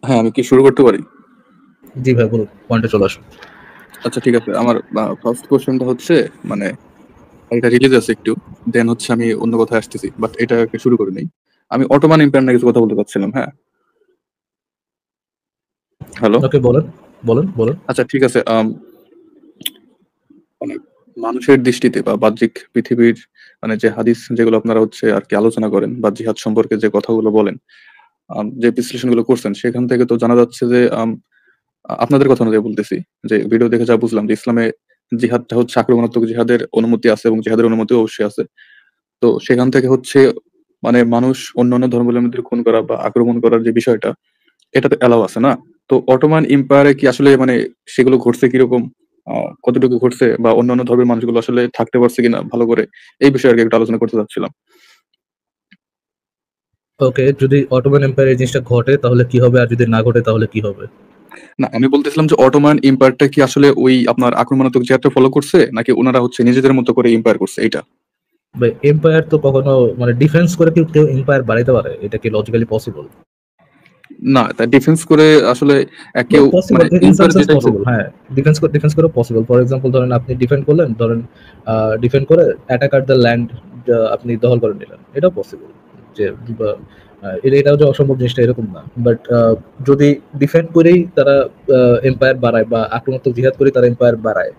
হ্যাঁ, আমি কি শুরু করতে পারি? জি ভাই বলুন, পয়েন্টে চলে আসুন। আচ্ছা ঠিক আছে। আমার ফার্স্ট কোয়েশ্চেনটা হচ্ছে মানে এটা রিলিজিয়াস একটু। দেন হচ্ছে আমি অন্য কথায় আসতেছি। বাট এটাকে শুরু করে নেই। আমি অটোমান এম্পায়ার নিয়ে কিছু কথা বলতে চাচ্ছিলাম, হ্যাঁ? হ্যালো? ওকে বলেন, বলেন, বলেন। আচ্ছা ঠিক আছে। মানে মানুষের দৃষ্টিতে বা বাহ্যিক পৃথিবীর মানে যে হাদিস যেগুলো আপনারা হচ্ছে আরকি আলোচনা করেন বা জিহাদ সম্পর্কে যে কথাগুলো বলেন, যে বিশ্লেষণগুলো করছেন সেখান থেকে তো জানা যাচ্ছে যে আপনাদের কথা অনুযায়ী বলতেছি যে ভিডিও দেখে যা বুঝলাম যে ইসলামে জিহাদটা হচ্ছে আক্রমণাত্মক জিহাদের অনুমতি আছে এবং জিহাদের অনুমতি অবশ্যই আছে। তো সেখান থেকে হচ্ছে মানে মানুষ অন্যান্য ধর্মাবলম্বীদের খুন করা বা আক্রমণ করার যে বিষয়টা এটা তো এলাও আছে না? তো অটোমান এম্পায়ারে কি আসলে মানে সেগুলো ঘটছে কিরকম? কতটুকু ঘটছে বা অন্যান্য ধর্মের মানুষগুলো আসলে থাকতে পারছে কিনা ভালো করে? এই বিষয়ে আরকি একটু আলোচনা করতে চাচ্ছিলাম। ওকে, যদি অটোমান এম্পায়ার এই জিনিসটা ঘটে তাহলে কি হবে, আর যদি না ঘটে তাহলে কি হবে? না, আমি বলতেছিলাম যে অটোমান এম্পায়ারটা কি আসলে ওই আপনার আক্রমণাত্মক জিহাদটা ফলো করছে? নাকি উনারা হচ্ছে নিজেদের মতো করে এম্পায়ার করছে এইটা? ভাই এম্পায়ার তো কখনো মানে ডিফেন্স করে কি কেউ এম্পায়ার বাড়াইতে পারে? এটা কি লজিক্যালি পসিবল? না, তা ডিফেন্স করে আসলে কেউ পসিবল, মানে ইন সাম এম্পায়ার সেন্স যেটাই হোক। পসিবল। হ্যাঁ, ডিফেন্স করে পসিবল। ফর এক্সাম্পল ধরেন আপনি ডিফেন্ড করলেন, ধরেন ডিফেন্ড করে অ্যাটাকার দ্য ল্যান্ড আপনি দখল করে নিলেন, এটাও পসিবল। যে এটাও যে অসম্ভব জিনিসটা এরকম না, বাট যদি ডিফেন্ড করেই তারা এম্পায়ার বাড়ায় বা আক্রমণাত্মক জিহাদ করে তারা এম্পায়ার বাড়ায়,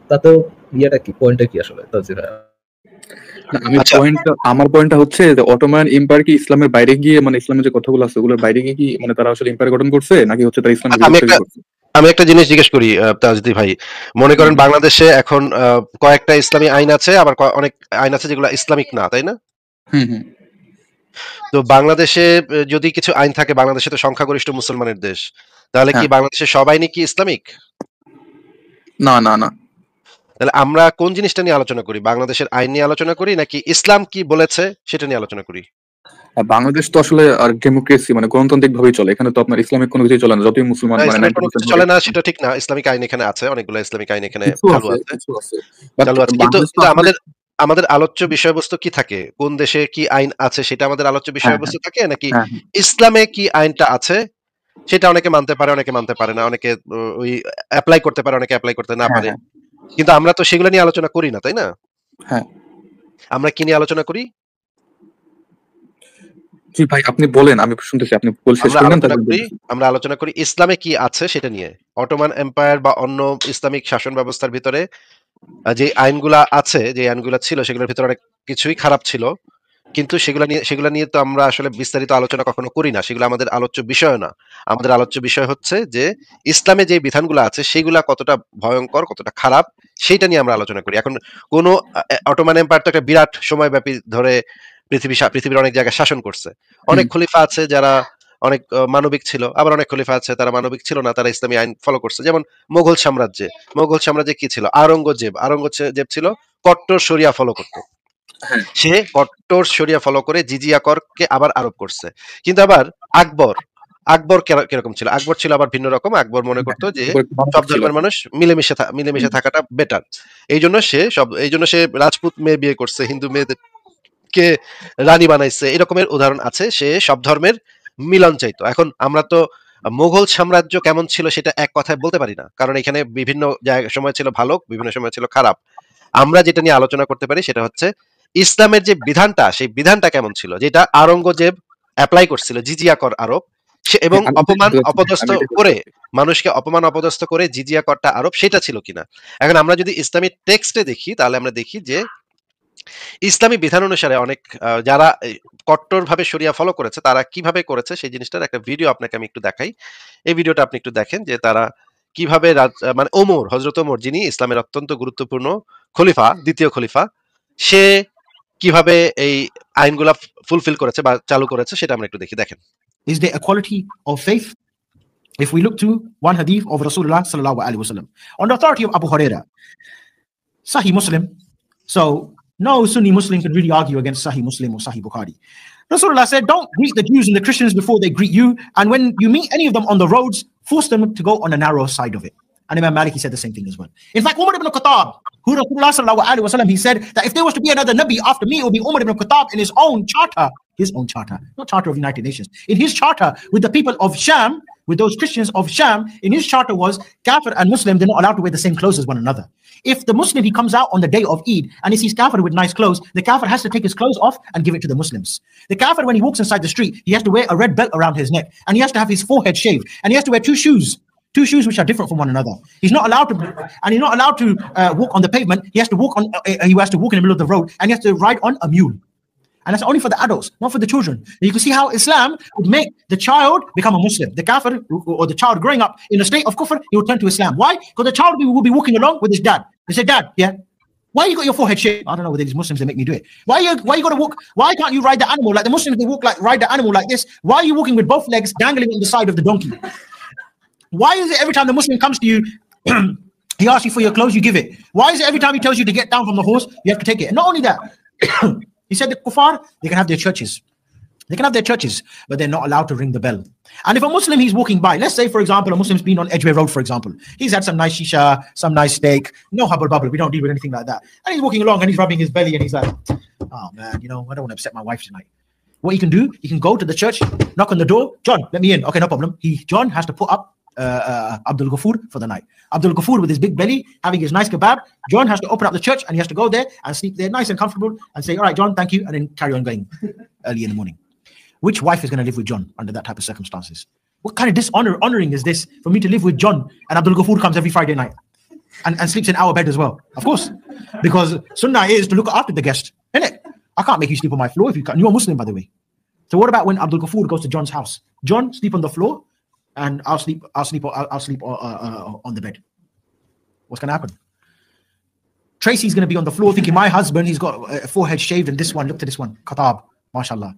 তাতেও ইয়েটা কি, পয়েন্টটা কি আসলে তানজির ভাই? না, আমি আচ্ছা, আমার পয়েন্টটা হচ্ছে যে অটোমান এম্পায়ার কি ইসলামের বাইরে গিয়ে মানে ইসলামের যে কথাগুলো আছে ওগুলোর বাইরে গিয়ে কি মানে তারা আসলে এম্পায়ার গঠন করছে নাকি হচ্ছে তারা ইসলামের আমি ভিতর একটা থেকে করছে? আমি একটা জিনিস জিজ্ঞেস করি তাজদি ভাই। মনে করেন হুম, বাংলাদেশে এখন কয়েকটা ইসলামী আইন আছে, আবার অনেক আইন আছে যেগুলো ইসলামিক না, তাই না? হুম, হুম। তো বাংলাদেশে যদি কিছু আইন থাকে, বাংলাদেশে তো সংখ্যাগরিষ্ঠ মুসলমানের দেশ, তাহলে কি হ্যাঁ। বাংলাদেশের সব আইনই কি ইসলামিক? না, না, না। তাহলে আমরা কোন জিনিসটা নিয়ে আলোচনা করি? বাংলাদেশের আইন নিয়ে আলোচনা করি নাকি ইসলাম কি বলেছে সেটা নিয়ে আলোচনা করি? বাংলাদেশ তো আসলে আর ডেমোক্রেসি মানে গণতান্ত্রিক ভাবেই চলে। এখানে তো আপনার ইসলামিক কোনো কিছুই চলে না। যতই মুসলমান না, মানে ইসলামের কোনো 90% কিছু হোক চলে না 100% সেটা ঠিক না। ইসলামিক আইন এখানে আছে, অনেকগুলো ইসলামিক আইন এখানে কিছু চালু আছে, আছে। কিছু আছে। বাট চালু আছে। কিন্তু বাংলাদেশ তো কিন্তু আসলে আমাদের আমাদের আলোচ্য বিষয়বস্তু কি থাকে? কোন দেশে কি আইন আছে সেটা আমাদের আলোচ্য হ্যাঁ, হ্যাঁ, বিষয়বস্তু থাকে, নাকি হ্যাঁ, হ্যাঁ, ইসলামে কি আইনটা আছে সেটা অনেকে মানতে পারে, অনেকে মানতে পারে না। অনেকে ওই এপ্লাই করতে পারে, অনেকে এপ্লাই করতে না হ্যাঁ, পারে। হ্যাঁ, কিন্তু আমরা তো সেগুলো নিয়ে আলোচনা করি না, তাই না? হ্যাঁ। আমরা কি নিয়ে আলোচনা করি? জি ভাই আপনি বলেন আমি শুনতেছি। আপনি শেষ আমরা করে নেন আলোচনা তারপর করি বলতেছি। আমরা আলোচনা করি ইসলামে কি আছে সেটা নিয়ে। অটোমান এম্পায়ার বা অন্য ইসলামিক শাসন ব্যবস্থার ভিতরে যে আইনগুলা আছে, যে আইনগুলা ছিল সেগুলোর ভিতরে অনেক কিছুই খারাপ ছিল। কিন্তু সেগুলা নিয়ে তো আমরা আসলে বিস্তারিত আলোচনা কখনো করি না। সেগুলো আমাদের আলোচ্য বিষয় না। আমাদের আলোচ্য বিষয় হচ্ছে যে ইসলামে যে বিধানগুলো আছে সেগুলা কতটা ভয়ংকর, কতটা খারাপ সেইটা নিয়ে আমরা আলোচনা করি। এখন কোন অটোমান এম্পায়ার তো একটা বিরাট সময়ব্যাপী ধরে পৃথিবীর অনেক জায়গায় শাসন করছে। হুম, অনেক খলিফা আছে যারা অনেক মানবিক ছিল। আবার অনেক খলিফা আছে তারা মানবিক ছিল না, তারা ইসলামী আইন ফলো করছে। যেমন মোগল সাম্রাজ্যে কি ছিল? আওরঙ্গজেব ছিল কট্টর শরিয়া ফলো করত। হ্যাঁ, সে কট্টর শরিয়া ফলো করে জিজিয়া করকে আবার আরোপ করছে। কিন্তু আবার আকবর আকবর কিরকম ছিল? আকবর ছিল আবার ভিন্ন রকম। আকবর মনে হ্যাঁ, করতো যে একবার একটু মানবিক সব ছিল। ধর্মের মানুষ মিলেমিশে হুম, থাকাটা বেটার। এইজন্য সে রাজপুত মেয়ে বিয়ে করছে, হিন্দু মেয়েদেরকে রানী বানাইছে। এরকমের উদাহরণ আছে। সে সব ধর্মের মিলন চাইতো। এখন আমরা তো মুঘল সাম্রাজ্য কেমন ছিল সেটা এক কথায় বলতে পারি না। কারণ এখানে বিভিন্ন সময় ছিল ভালো, বিভিন্ন সময় ছিল খারাপ। আমরা যেটা নিয়ে আলোচনা করতে পারি সেটা হচ্ছে ইসলামের যে বিধানটা, সেই বিধানটা কেমন ছিল, যেটা আওরঙ্গজেব অ্যাপ্লাই করছিল, জিজিয়া কর আরোপ। এবং হ্যাঁ, আমি এটাই অপমান বলতে চাচ্ছি ভাই, অপদস্থ আমি এটাই বলতে করে, চাচ্ছি। মানুষকে অপমান অপদস্থ করে জিজিয়া করটা আরোপ, সেটা ছিল কিনা। এখন আমরা যদি ইসলামী টেক্সটে দেখি তাহলে আমরা দেখি যে ইসলামী বিধান অনুসারে অনেক যারা কট্টরভাবে শরিয়া ফলো করেছে তারা কিভাবে করেছে সেই জিনিসটার একটা ভিডিও আপনাকে আমি একটু দেখাই। এই ভিডিওটা আপনি একটু দেখেন যে তারা কিভাবে মানে হযরত ওমর, যিনি ইসলামের অত্যন্ত গুরুত্বপূর্ণ খলিফা, দ্বিতীয় খলিফা, সে কিভাবে এই আইনগুলা ফুলফিল করেছে বা চালু করেছে সেটা আমরা একটু দেখি। দেখেন। Is there equality of faith? If we look to one hadith of Rasulullah sallallahu alaihi wasallam, on the authority of Abu Huraira, Sahih Muslim. So no Sunni Muslim can really argue against Sahih Muslim or Sahih Bukhari. Rasulullah said, don't greet the Jews and the Christians before they greet you. And when you meet any of them on the roads, force them to go on the narrow side of it. And Imam Malik, he said the same thing as well. In fact, Umar ibn Khattab, who Rasulullah sallallahu alaihi wasallam, he said that if there was to be another Nabi after me, it would be Umar ibn Khattab in his own charter, not charter of United Nations, in his charter with the people of Sham, with those Christians of Sham, in his charter was Kafir and Muslim, they're not allowed to wear the same clothes as one another. If the Muslim, he comes out on the day of Eid and he sees Kafir with nice clothes, the Kafir has to take his clothes off and give it to the Muslims. The Kafir, when he walks inside the street, he has to wear a red belt around his neck, and he has to have his forehead shaved, and he has to wear two shoes which are different from one another. He's not allowed to, and he's not allowed to walk on the pavement. He has to walk in the middle of the road, and he has to ride on a mule. And that's only for the adults, not for the children. And you can see how Islam would make the child become a Muslim. The Kafir, or the child growing up in a state of kufr, he will turn to Islam. Why? Because the child will be walking along with his dad. They say, Dad, yeah, why you got your forehead shaved? I don't know whether these Muslims, they make me do it. Why you got to walk? Why can't you ride the animal like the Muslims? They ride the animal like this. Why are you walking with both legs dangling on the side of the donkey? Why is it every time the Muslim comes to you, he asks you for your clothes, you give it? Why is it every time he tells you to get down from the horse, you have to take it? And not only that, he said the kuffar, they can have their churches. They can have their churches, but they're not allowed to ring the bell. And if a Muslim, he's walking by, let's say, for example, a Muslim's been on Edgware Road, for example. He's had some nice shisha, some nice steak, no hubble bubble. We don't deal with anything like that. And he's walking along and he's rubbing his belly and he's like, oh man, I don't want to upset my wife tonight. What he can do, he can go to the church, knock on the door. John, let me in. Okay, no problem. John has to put up Abdul Ghaffur for the night. Abdul Ghaffur with his big belly, having his nice kebab. John has to open up the church and he has to go there and sleep there nice and comfortable and say, all right, John, thank you, and then carry on going early in the morning. Which wife is going to live with John under that type of circumstances? What kind of honoring is this for me to live with John and Abdul Ghaffur comes every Friday night and sleeps in our bed as well? Of course, because sunnah is to look after the guest, innit? I can't make you sleep on my floor if you can't. You're a Muslim, by the way. So what about when Abdul Ghaffur goes to John's house? John, sleep on the floor, and I'll sleep on the bed. What's going to happen? Tracy's going to be on the floor thinking, my husband, he's got a forehead shaved, and this one, look to this one, Khatab, mashallah.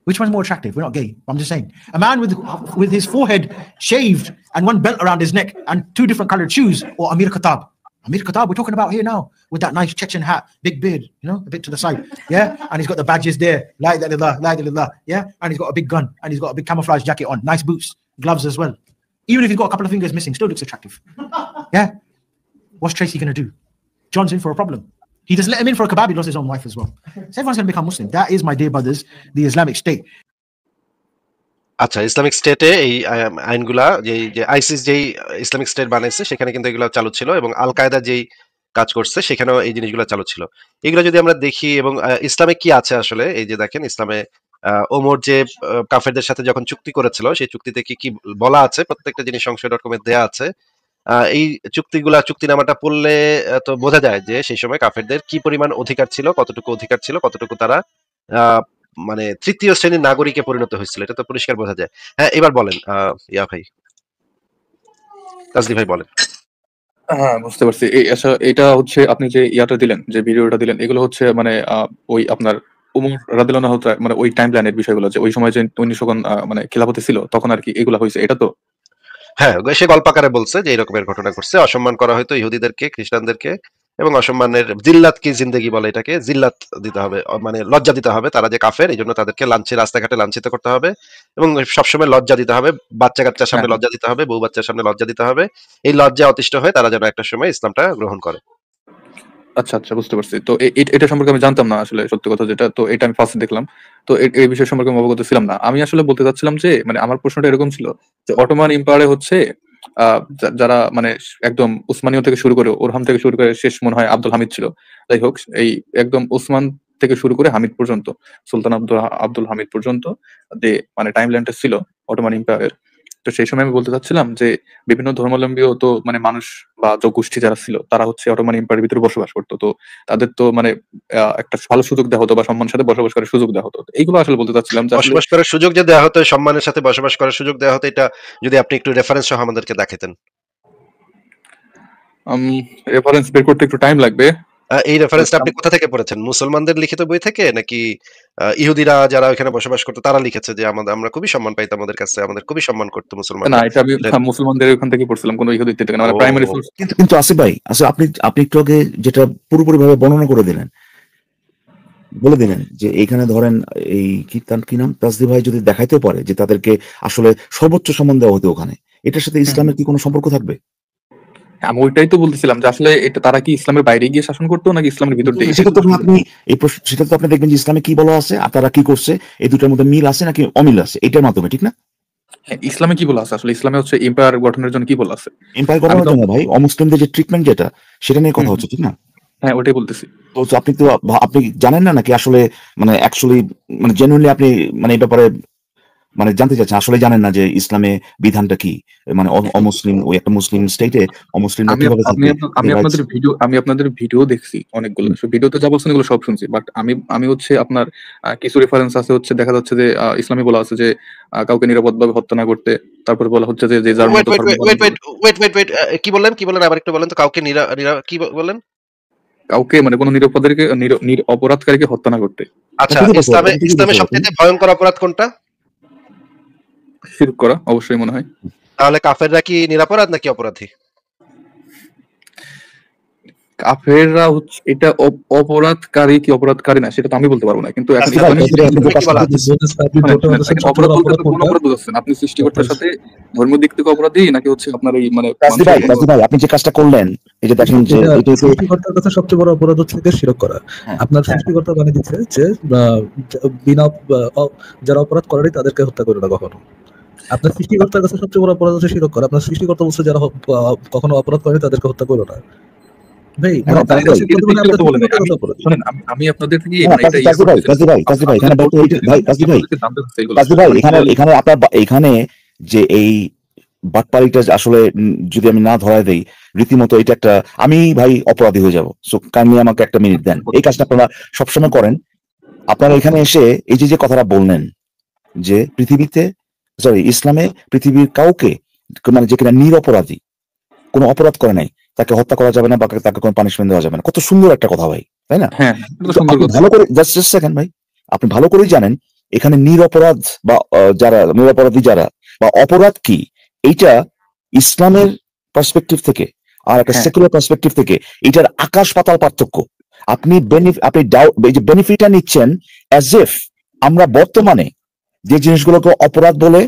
Which one's more attractive? We're not gay. I'm just saying. A man with his forehead shaved and one belt around his neck and two different colored shoes, or Amir Khattab. Amir Khattab, we're talking about here now, with that nice Chechen hat, big beard, a bit to the side. Yeah? And he's got the badges there. La ilaha illallah, la ilaha illallah. Yeah? And he's got a big gun. And he's got a big camouflage jacket on. Nice boots, gloves as well. Even if he's got a couple of fingers missing, still looks attractive. Yeah? What's Tracy going to do? John's in for a problem. He just let him in for a kebab, he lost his own wife as well. So everyone's going to become Muslim. That is, my dear brothers, the Islamic State. আচ্ছা, Islamic স্টেটে এই আইনগুলা যে ISIS যেই Islamic state বানাইছে সেখানে কিন্তু এগুলো চালু ছিল, এবং আল কায়দা যেই কাজ করছে সেখানেও এই জিনিসগুলো চালু ছিল। এগুলো যদি আমরা দেখি, এবং ইসলামে কি আছে আসলে, এই যে দেখেন ইসলামে ওমর যে কাফেরদের সাথে যখন চুক্তি করেছিল, সেই চুক্তিতে কি কি বলা আছে প্রত্যেকটা জিনিস সংশয়.com-এ দেয়া আছে। এই চুক্তিনামাটা পড়লে তো বোঝা যায় যে সেই সময় কাফেরদের কি পরিমাণ অধিকার ছিল, কতটুকু অধিকার ছিল, কতটুকু তারা মানে তৃতীয় শ্রেণীর নাগরিকে পরিণত হয়েছিল, এটা তো পরিষ্কার বোঝা যায়। হ্যাঁ, এবার বলেন ভাই, তাজদি ভাই বলেন। হ্যাঁ, বুঝতে পারছি। এটা হচ্ছে আপনি যে ইয়াটা দিলেন, যে ভিডিওটা দিলেন, এগুলো হচ্ছে মানে ওই আপনার উমর রাদিয়াল্লাহু আনহু, মানে ওই টাইম লাইনের বিষয়গুলো, যে ওই সময় যে উনি যখন মানে খিলাফতে ছিল তখন আর কি এগুলা হয়েছে, এটা তো? হ্যাঁ, সে গল্পাকারে বলছে যে এরকমের ঘটনা ঘটছে, অসম্মান করা হয়তো ইহুদিদেরকে, খ্রিস্টানদেরকে, এবং অসম্মানের জিল্লাত কি জিন্দেগি বলে এটাকে, জিল্লাত দিতে হবে, মানে লজ্জা দিতে হবে। তারা যে কাফের, এই জন্য তাদেরকে রাস্তাঘাটে লাঞ্ছিত করতে হবে, এবং সবসময় লজ্জা দিতে হবে, বাচ্চা কাচ্চার সামনে লজ্জা দিতে হবে, বউ বাচ্চার সামনে লজ্জা দিতে হবে। এই লজ্জা অতিষ্ঠ হয়ে তারা যেন একটা সময় ইসলামটা গ্রহণ করে। আচ্ছা, বুঝতে পারছি। তো এটা সম্পর্কে আমি জানতাম না আসলে, সত্যি কথা যেটা। তো এটা আমি ফার্স্ট দেখলাম। তো এই বিষয় সম্পর্কে আমি অবগত ছিলাম না। আমি আসলে বলতে চাচ্ছিলাম যে, মানে আমার প্রশ্নটা এরকম ছিল যে, অটোমান এম্পায়ারে হচ্ছে যারা মানে একদম উসমানীয় থেকে শুরু করে, ওরহাম থেকে শুরু করে, শেষ মনে হয় আব্দুল হামিদ ছিল। যাই হোক, এই একদম ওসমান থেকে শুরু করে হামিদ পর্যন্ত, সুলতান আব্দুল হামিদ পর্যন্ত যে মানে টাইম লাইনটা ছিল অটোমান এম্পায়ারের। তো সেই সময় আমি বলতে চাচ্ছিলাম যে, বিভিন্ন ধর্মাবলম্বীও তো মানে মানুষ বা গোষ্ঠী যারা ছিল, তারা হচ্ছে অটোমান এম্পায়ারের ভিতরে বসবাস করতো। তো তাদের তো মানে একটা ভালো সুযোগ দেওয়া হতো, বা সম্মানের সাথে বসবাস করার সুযোগ দেওয়া হতো। এইগুলো আসলে বলতে চাচ্ছিলাম যে, বসবাস করার সুযোগ যে দেওয়া হতো, সম্মানের সাথে বসবাস করার সুযোগ দেওয়া হতো, এটা যদি আপনি একটু রেফারেন্স সহ আমাদেরকে দেখাতেন। রেফারেন্স বের করতে একটু টাইম লাগবে। এই রেফারেন্সটা আপনি কোথা থেকে পড়েছেন? মুসলমানদের লিখিত বই থেকে, নাকি ইহুদিরা যারা ওখানে বসবাস করতো তারা লিখেছে যে আমরা খুবই সম্মান পাইতাম, আমাদের কাছে আমাদের খুবই সম্মান করতো মুসলমান? না, এটা আমি মুসলমানদের ওখান থেকে পড়ছিলাম, কোনো ইহুদি থেকে না, মানে প্রাইমারি সোর্স। কিন্তু আসিফ ভাই, আসলে আপনি একটু আগে যেটা পুরোপুরি ভাবে বর্ণনা করে দিলেন, বলে দিলেন যে এইখানে ধরেন এই কি নাম তাজদি ভাই যদি দেখাইতে পারে যে তাদেরকে আসলে সর্বোচ্চ সম্মান দেওয়া হতো ওখানে, এটার সাথে ইসলামের কি কোনো সম্পর্ক থাকবে? আমি ওইটাই তো বলতেছিলাম যে, আসলে এটা তারা কি ইসলামের বাইরে গিয়ে শাসন করতো নাকি ইসলামের ভিতর দিয়ে? সেটা তো আপনি দেখবেন যে ইসলামে কি বলা আছে আর তারা কি করছে, এই দুটার মধ্যে মিল আছে নাকি অমিল আছে, এটার মাধ্যমে, ঠিক না? হ্যাঁ, ইসলামে কি বলা আছে আসলে? ইসলামে হচ্ছে এম্পায়ার গঠনের জন্য কি বলা আছে? এম্পায়ার আমি গঠনের তো জন্য ভাই অমুসলিমদের যে ট্রিটমেন্ট যেটা সেটা নিয়ে কথা হুম, হচ্ছে, ঠিক না? হ্যাঁ ওটাই বলতেছি। তো আপনি তো আপনি জানেন না নাকি আসলে, মানে অ্যাকচুয়ালি, মানে জেনুইনলি আপনি মানে এই ব্যাপারে মানে জানতে চাচ্ছেন, আসলে জানেন না যে ইসলামে বিধানটা কি? মানে অমুসলিম ওই একটা মুসলিম স্টেটে অমুসলিমরা কিভাবে থাকবে, আমি তাদের রাইটস। আপনাদের ভিডিও দেখছি অনেকগুলো। ভিডিওতে যা বলছেন এগুলো সব শুনছি, বাট আমি হচ্ছে আপনার কিছু রেফারেন্স আছে, হচ্ছে দেখা যাচ্ছে যে ইসলামে বলা আছে যে কাউকে নিরাপদভাবে হত্যা না করতে। তারপরে বলা হচ্ছে যে যে যার ওয়েট মতো ওয়েট ধর্ম পালন ওয়েট করবে। ওয়েট ওয়েট ওয়েট কি বললেন আবার একটু বলেন তো, কাউকে কি বললেন? কাউকে মানে কোনো নিরপরাধীকে অপরাধকারীকে হত্যা না করতে। আচ্ছা, ঠিকই বলছো, ইসলামে এটা ঠিকই ইসলামে বলছো আপনি। সবচেয়ে ভয়ঙ্কর অপরাধ কোনটা? শিরক করা অবশ্যই মনে হয়। তাহলে কাফেররা কি নিরাপরাধ নাকি অপরাধী? কাফেররা হচ্ছে এটা অপরাধকারী কি অপরাধকারী না সেটা তো আমি বলতে পারবো না, কিন্তু এখন কাসিম এখন ভাই, কাজী ভাই, আপনি যে ইসলামে কি কাজটা বলা আছে? করতেছেন, আপনি বলতে পারতেছেন দেখেন, সবচেয়ে অপরাধ বড় বলতে অপরাধ আপনি কোন কোনটা? অপরাধ বোঝাচ্ছেন? আপনি সৃষ্টিকর্তার আপনার সাথে ধর্মীয় দিক থেকে অপরাধী, নাকি হচ্ছে আপনার এই মানে কাজী মানুষের ভাই, কোনো কাজী ভাই, আপনি যে কাজটা করলেন, এই যে দেখেন যে এটা এটাকে, সৃষ্টিকর্তার কাছে সবচেয়ে বড় অপরাধ হচ্ছে যে শিরক করা। হ্যাঁ আপনার সৃষ্টিকর্তা বানিয়ে দিচ্ছে যে বিনা যারা অপরাধ করেনি তাদেরকে হত্যা করে না কখনো। আপনার সৃষ্টিকর্তার কাছে সবচেয়ে বড় অপরাধ হচ্ছে শিরক করা। আপনার সৃষ্টিকর্তা বলছে যারা কখনো অপরাধ করেনি তাদেরকে হত্যা করো না। ভাই মানে এখন তার কাজী কাছে ভাই, এটা মানে আপনার সৃষ্টিকর্তা বলে নাই। সৃষ্টিকর্তার আমি কাছে অপরাধী। শোনেন, আমি আপনাদের থেকে না মানে এটা ইয়ে কাজী ভাই, করতেছিলাম, কাজী ভাই, কাজী ভাই, আপনাদের এখানে নোট ব্যাপারটা করতেছিলাম, ভাই, আমি কাজী ভাই, আপনাদেরকে জানতে চাচ্ছি এগুলো কাজী ভাই, মানে এখানে এখানে আপনার এখানে যে এই বাটপাড়িটা আসলে যদি আমি না ধরায় দেই, রীতিমতো এটা একটা, আমি ভাই অপরাধী হয়ে যাব। সো কাইন্ডলি আমাকে একটা মিনিট দেন। এই কাজটা আপনারা সবসময় করেন। আপনারা এখানে এসে এই যে যে কথাটা বললেন যে পৃথিবীতে, সরি, ইসলামে পৃথিবীর কাউকে, মানে যে কিনা নিরপরাধী, কোনো অপরাধ করে নাই, তাকে হত্যা করা যাবে না বা তাকে কোনো পানিশমেন্ট দেওয়া যাবে না। কত সুন্দর একটা কথা ভাই, তাই না? হ্যাঁ, এটা তো তো সুন্দর আপনি কথা। ভালো করে, জাস্ট সেকেন্ড ভাই, আপনি ভালো করেই জানেন এখানে নিরপরাধ বা যারা নিরপরাধী যারা বা অপরাধ কি, এইটা ইসলামের পার্সপেক্টিভ থেকে আর একটা হ্যাঁ, সেকুলার পার্সপেক্টিভ থেকে এটার আকাশ পাতাল পার্থক্য। আপনি আপনি এই যে বেনিফিটটা নিচ্ছেন অ্যাজ ইফ আমরা বর্তমানে যে জিনিসগুলোকে অপরাধ বলে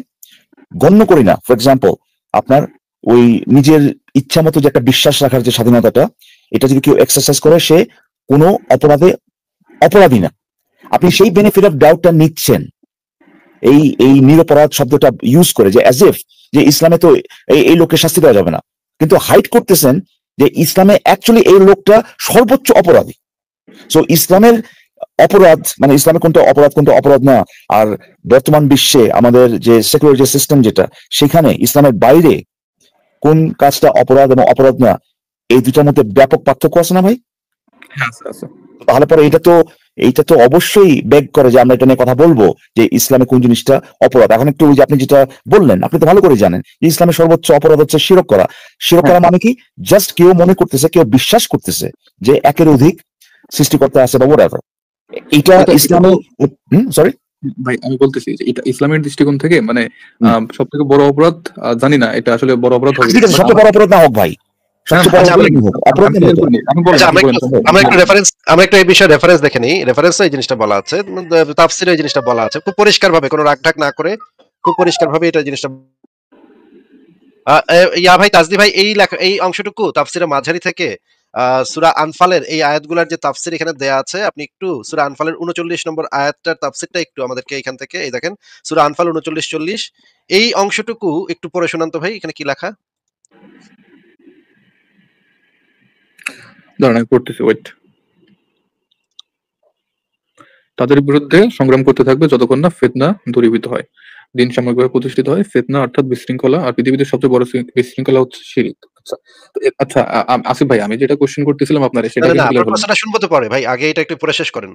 গণ্য করি না। ফর এক্সাম্পল, আপনার ওই নিজের ইচ্ছা মতো যে একটা বিশ্বাস রাখার যে স্বাধীনতাটা, এটা যদি কেউ এক্সারসাইজ করে সে কোনো অপরাধে অপরাধী না। আপনি সেই বেনিফিট অফ ডাউটটা নিচ্ছেন এই এই নিরপরাধ শব্দটা ইউজ করে, যে অ্যাজ ইফ যে ইসলামে তো এই লোককে শাস্তি দেওয়া যাবে না, কিন্তু হাইড করতেছেন যে ইসলামে অ্যাকচুয়ালি এই লোকটা সর্বোচ্চ অপরাধী। সো ইসলামের অপরাধ মানে ইসলামে কোনটা অপরাধ কোনটা অপরাধ না, আর বর্তমান বিশ্বে আমাদের যে সেকুলার যে সিস্টেম যেটা, সেখানে ইসলামের বাইরে কোন কাজটা অপরাধ এবং অপরাধ না, এই দুটার মধ্যে ব্যাপক পার্থক্য আছে না ভাই? হ্যাঁ আছে। তাহলে পরে এইটা তো অবশ্যই বেগ করে যে আমরা এটা নিয়ে কথা বলবো যে ইসলামে কোন জিনিসটা অপরাধ। এখন একটু ওই যে আপনি যেটা বললেন, আপনি তো ভালো করে জানেন যে ইসলামের সর্বোচ্চ অপরাধ হচ্ছে শিরক করা। শিরক করা মানে কি? জাস্ট কেউ মনে করতেছে, কেউ বিশ্বাস করতেছে যে একের অধিক সৃষ্টিকর্তা আছে বা whatever। এটা এটা ইসলামে, সরি ভাই আমি বলতেছি যে এটা ইসলামের দৃষ্টিকোণ থেকে মানে সব থেকে বড় অপরাধ, জানি না এটা আসলে বড় অপরাধ হবে ঠিক আছে, কিনা, সবচেয়ে বড় অপরাধ না হোক ভাই, সবচেয়ে বড় আচ্ছা, অপরাধ না হোক, অপরাধ আমি নেই clear তো। করিনি। আমি বলেন, আচ্ছা, আপনি বলেন তো। আমরা একটু এই বিষয়ে রেফারেন্স দেখে নিই। রেফারেন্সে এই জিনিসটা বলা আছে, তাফসিরে এই জিনিসটা বলা আছে খুব পরিষ্কার ভাবে, কোনো রাগঢাক না করে খুব পরিষ্কার ভাবে এটা জিনিসটা। ইয়া ভাই, তাজদি ভাই, এই অংশটুকু তাফসিরে মাঝারি থেকে সূরা আনফালের এই আয়াতগুলোর যে তাফসির এখানে দেয়া আছে, আপনি একটু সূরা আনফালের 39 নম্বর আয়াতটার তাফসিরটা একটু আমাদেরকে এখান থেকে, এই দেখেন সূরা আনফাল 39-40, এই অংশটুকু একটু পড়ে শোনান তো ভাই, এখানে কি লেখা? দাঁড়ান আমি পড়তেছি, ওয়েট। তাদের বিরুদ্ধে সংগ্রাম করতে থাকবে যতক্ষণ না ফিতনা দূরীভূত হয়, দিন সাময়িকভাবে প্রতিষ্ঠিত হয়। ফিতনা অর্থাৎ বিশৃঙ্খলা, আর পৃথিবীতে সবচেয়ে বড় বিশৃঙ্খলা হচ্ছে শিরক। আচ্ছা, তো আচ্ছা, আসিফ ভাই, আমি যেটা কোশ্চেন করতেছিলাম আপনার না, সেটা না, কিন্তু আপনার ক্লিয়ার হলো না। প্রশ্নটা শুনবো তো পরে ভাই, আগে এটা একটু পড়ে শেষ করেন।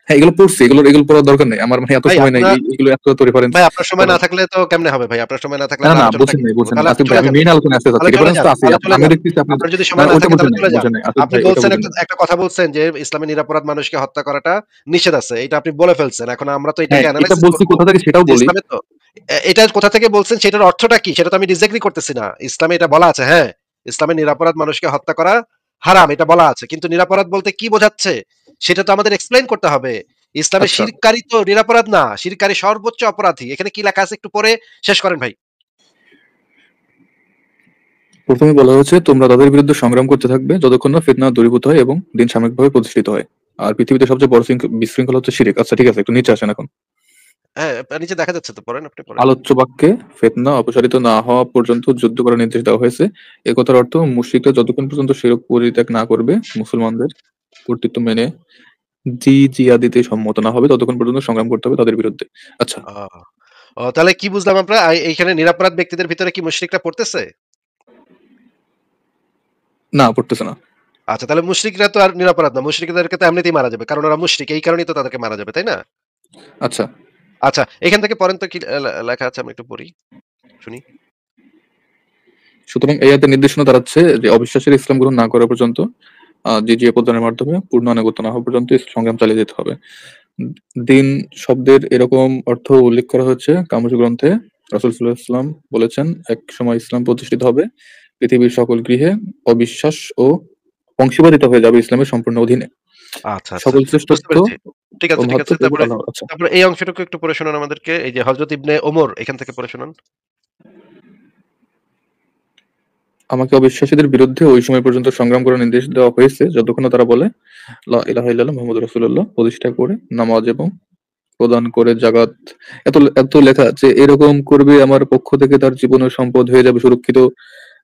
হ্যাঁ, এগুলো পড়ছি, এগুলো পড়ার দরকার নেই আমার, মানে এত ভাই সময় নাই এগুলো এত রেফারেন্স ভাই, আপনার সময় না করার। থাকলে তো কেমনে হবে ভাই? আপনার সময় না থাকলে না আমরা না, আলোচনাটা বলছেন কি নাই, করবো? বলছেন তাহলে আপনি আসিফ ভাই, চলে আমি যান। মেইন আলোচনায় আসতে চাচ্ছি, তাহলে চলে রেফারেন্স যান, তো আছে, তাহলে চলে আমি যান। দেখতেছি আপনি। আপনার যদি না সময় না ওইটা থাকে বলছেন তাহলে নাই, চলে যান। বলছেন নাই আসিফ আপনি ভাই, ওইটা বলছেন বলছেন নাই। একটা কথা বলছেন যে ইসলামে নিরাপরাধ মানুষকে হত্যা করাটা নিষেধ আছে। এটা আপনি বলে ফেলছেন। এখন আমরা তো হ্যাঁ, এটাকে এটা এনালাইসিস বলছি করব কোথা থেকে সেটাও যে বলি। ইসলামে তো এটা কোথা থেকে বলছেন সেটার অর্থটা কি সেটা তো আমি ডিসএগ্রি করতেছি না। ইসলামে এটা বলা আছে, হ্যাঁ, ইসলামে নিরাপরাধ মানুষকে হত্যা করা হারাম, এটা বলা আছে। কিন্তু নিরাপরাধ বলতে কি বোঝাচ্ছে সেটা তো আমাদের এক্সপ্লেইন করতে হবে। ইসলামে আচ্ছা, শিরককারী তো নিরাপরাধ না, শিরককারী সর্বোচ্চ অপরাধী। এখানে কি লেখা আছে একটু পরে শেষ করেন ভাই। প্রথমে বলা হয়েছে তোমরা তাদের বিরুদ্ধে সংগ্রাম করতে থাকবে যতক্ষণ না ফিতনা দূরীভূত হয় এবং দিন সাময়িকভাবে প্রতিষ্ঠিত হয়, আর পৃথিবীতে সবচেয়ে বড় বিশৃঙ্খলা হচ্ছে শিরক। আচ্ছা ঠিক আছে, একটু নিচে আসেন এখন। হ্যাঁ, নিচে দেখা যাচ্ছে তো, পড়েন, আপনি পড়েন। আলোচ্য বাক্যে ফিতনা অপসারিত না হওয়া পর্যন্ত যুদ্ধ করার নির্দেশ দেওয়া হয়েছে। এ কথার অর্থ মুশরিকরা যতক্ষণ পর্যন্ত শিরক পরিত্যাগ না করবে, মুসলমানদের কর্তৃত্ব মেনে জিজিয়া দিতে সম্মত না হবে, ততক্ষণ পর্যন্ত সংগ্রাম করতে হবে তাদের বিরুদ্ধে। আচ্ছা, তাহলে কি বুঝলাম আমরা, এইখানে নিরাপরাধ ব্যক্তিদের ভিতরে কি মুশরিকরা পড়তেছে? না পড়তেছে না। আচ্ছা, তাহলে মুশরিকরা তো আর নিরাপরাধ না, মুশরিকদেরকে তো এমনিতেই মারা যাবে, কারণ ওরা মুশরিক, এই কারণেই তো তাদেরকে মারা যাবে, তাই না? আচ্ছা, আচ্ছা, এখান থেকে পড়েন তো কি লেখা আছে, আমি একটু পড়ি, শুনি। সুতরাং এই আয়াতের নির্দেশনা দাঁড়াচ্ছে যে অবিশ্বাসের ইসলাম গ্রহণ না করা পর্যন্ত, জিজিয়া প্রদানের মাধ্যমে পূর্ণ আনুগত্য না হওয়া পর্যন্ত সংগ্রাম চালিয়ে যেতে হবে। দিন শব্দের এরকম অর্থ উল্লেখ করা হচ্ছে কামরূপ গ্রন্থে। রাসূল সাল্লাল্লাহু আলাইহি ওয়াসাল্লাম বলেছেন, এক সময় ইসলাম প্রতিষ্ঠিত হবে, পৃথিবীর সকল গৃহে অবিশ্বাস ও বংশীবাদিত হয়ে যাবে ইসলামের সম্পূর্ণ অধীনে। আচ্ছা, আচ্ছা, সকল বুঝতে শ্রেষ্ঠত্ব পেরেছি। ঠিক ও আছে, ঠিক মহত্ব আছে। কেবল তারপরে আল্লাহর। আচ্ছা, তারপরে এই অংশটুকু একটু পড়ে শোনান আমাদেরকে। এই যে হযরত ইবনে ওমর, এখান থেকে পড়ে শোনান। আমাকে অবিশ্বাসীদের বিরুদ্ধে ওই সময় পর্যন্ত সংগ্রাম করার নির্দেশ দেওয়া হয়েছে যতক্ষণ না তারা বলে লা ইলাহা ইল্লাল্লাহ মুহাম্মাদুর রাসূলুল্লাহ, প্রতিষ্ঠা করে নামাজ এবং প্রদান করে জাকাত। এত এত লেখা আছে, এরকম করবে আমার পক্ষ থেকে তার জীবন ও সম্পদ হয়ে যাবে সুরক্ষিত।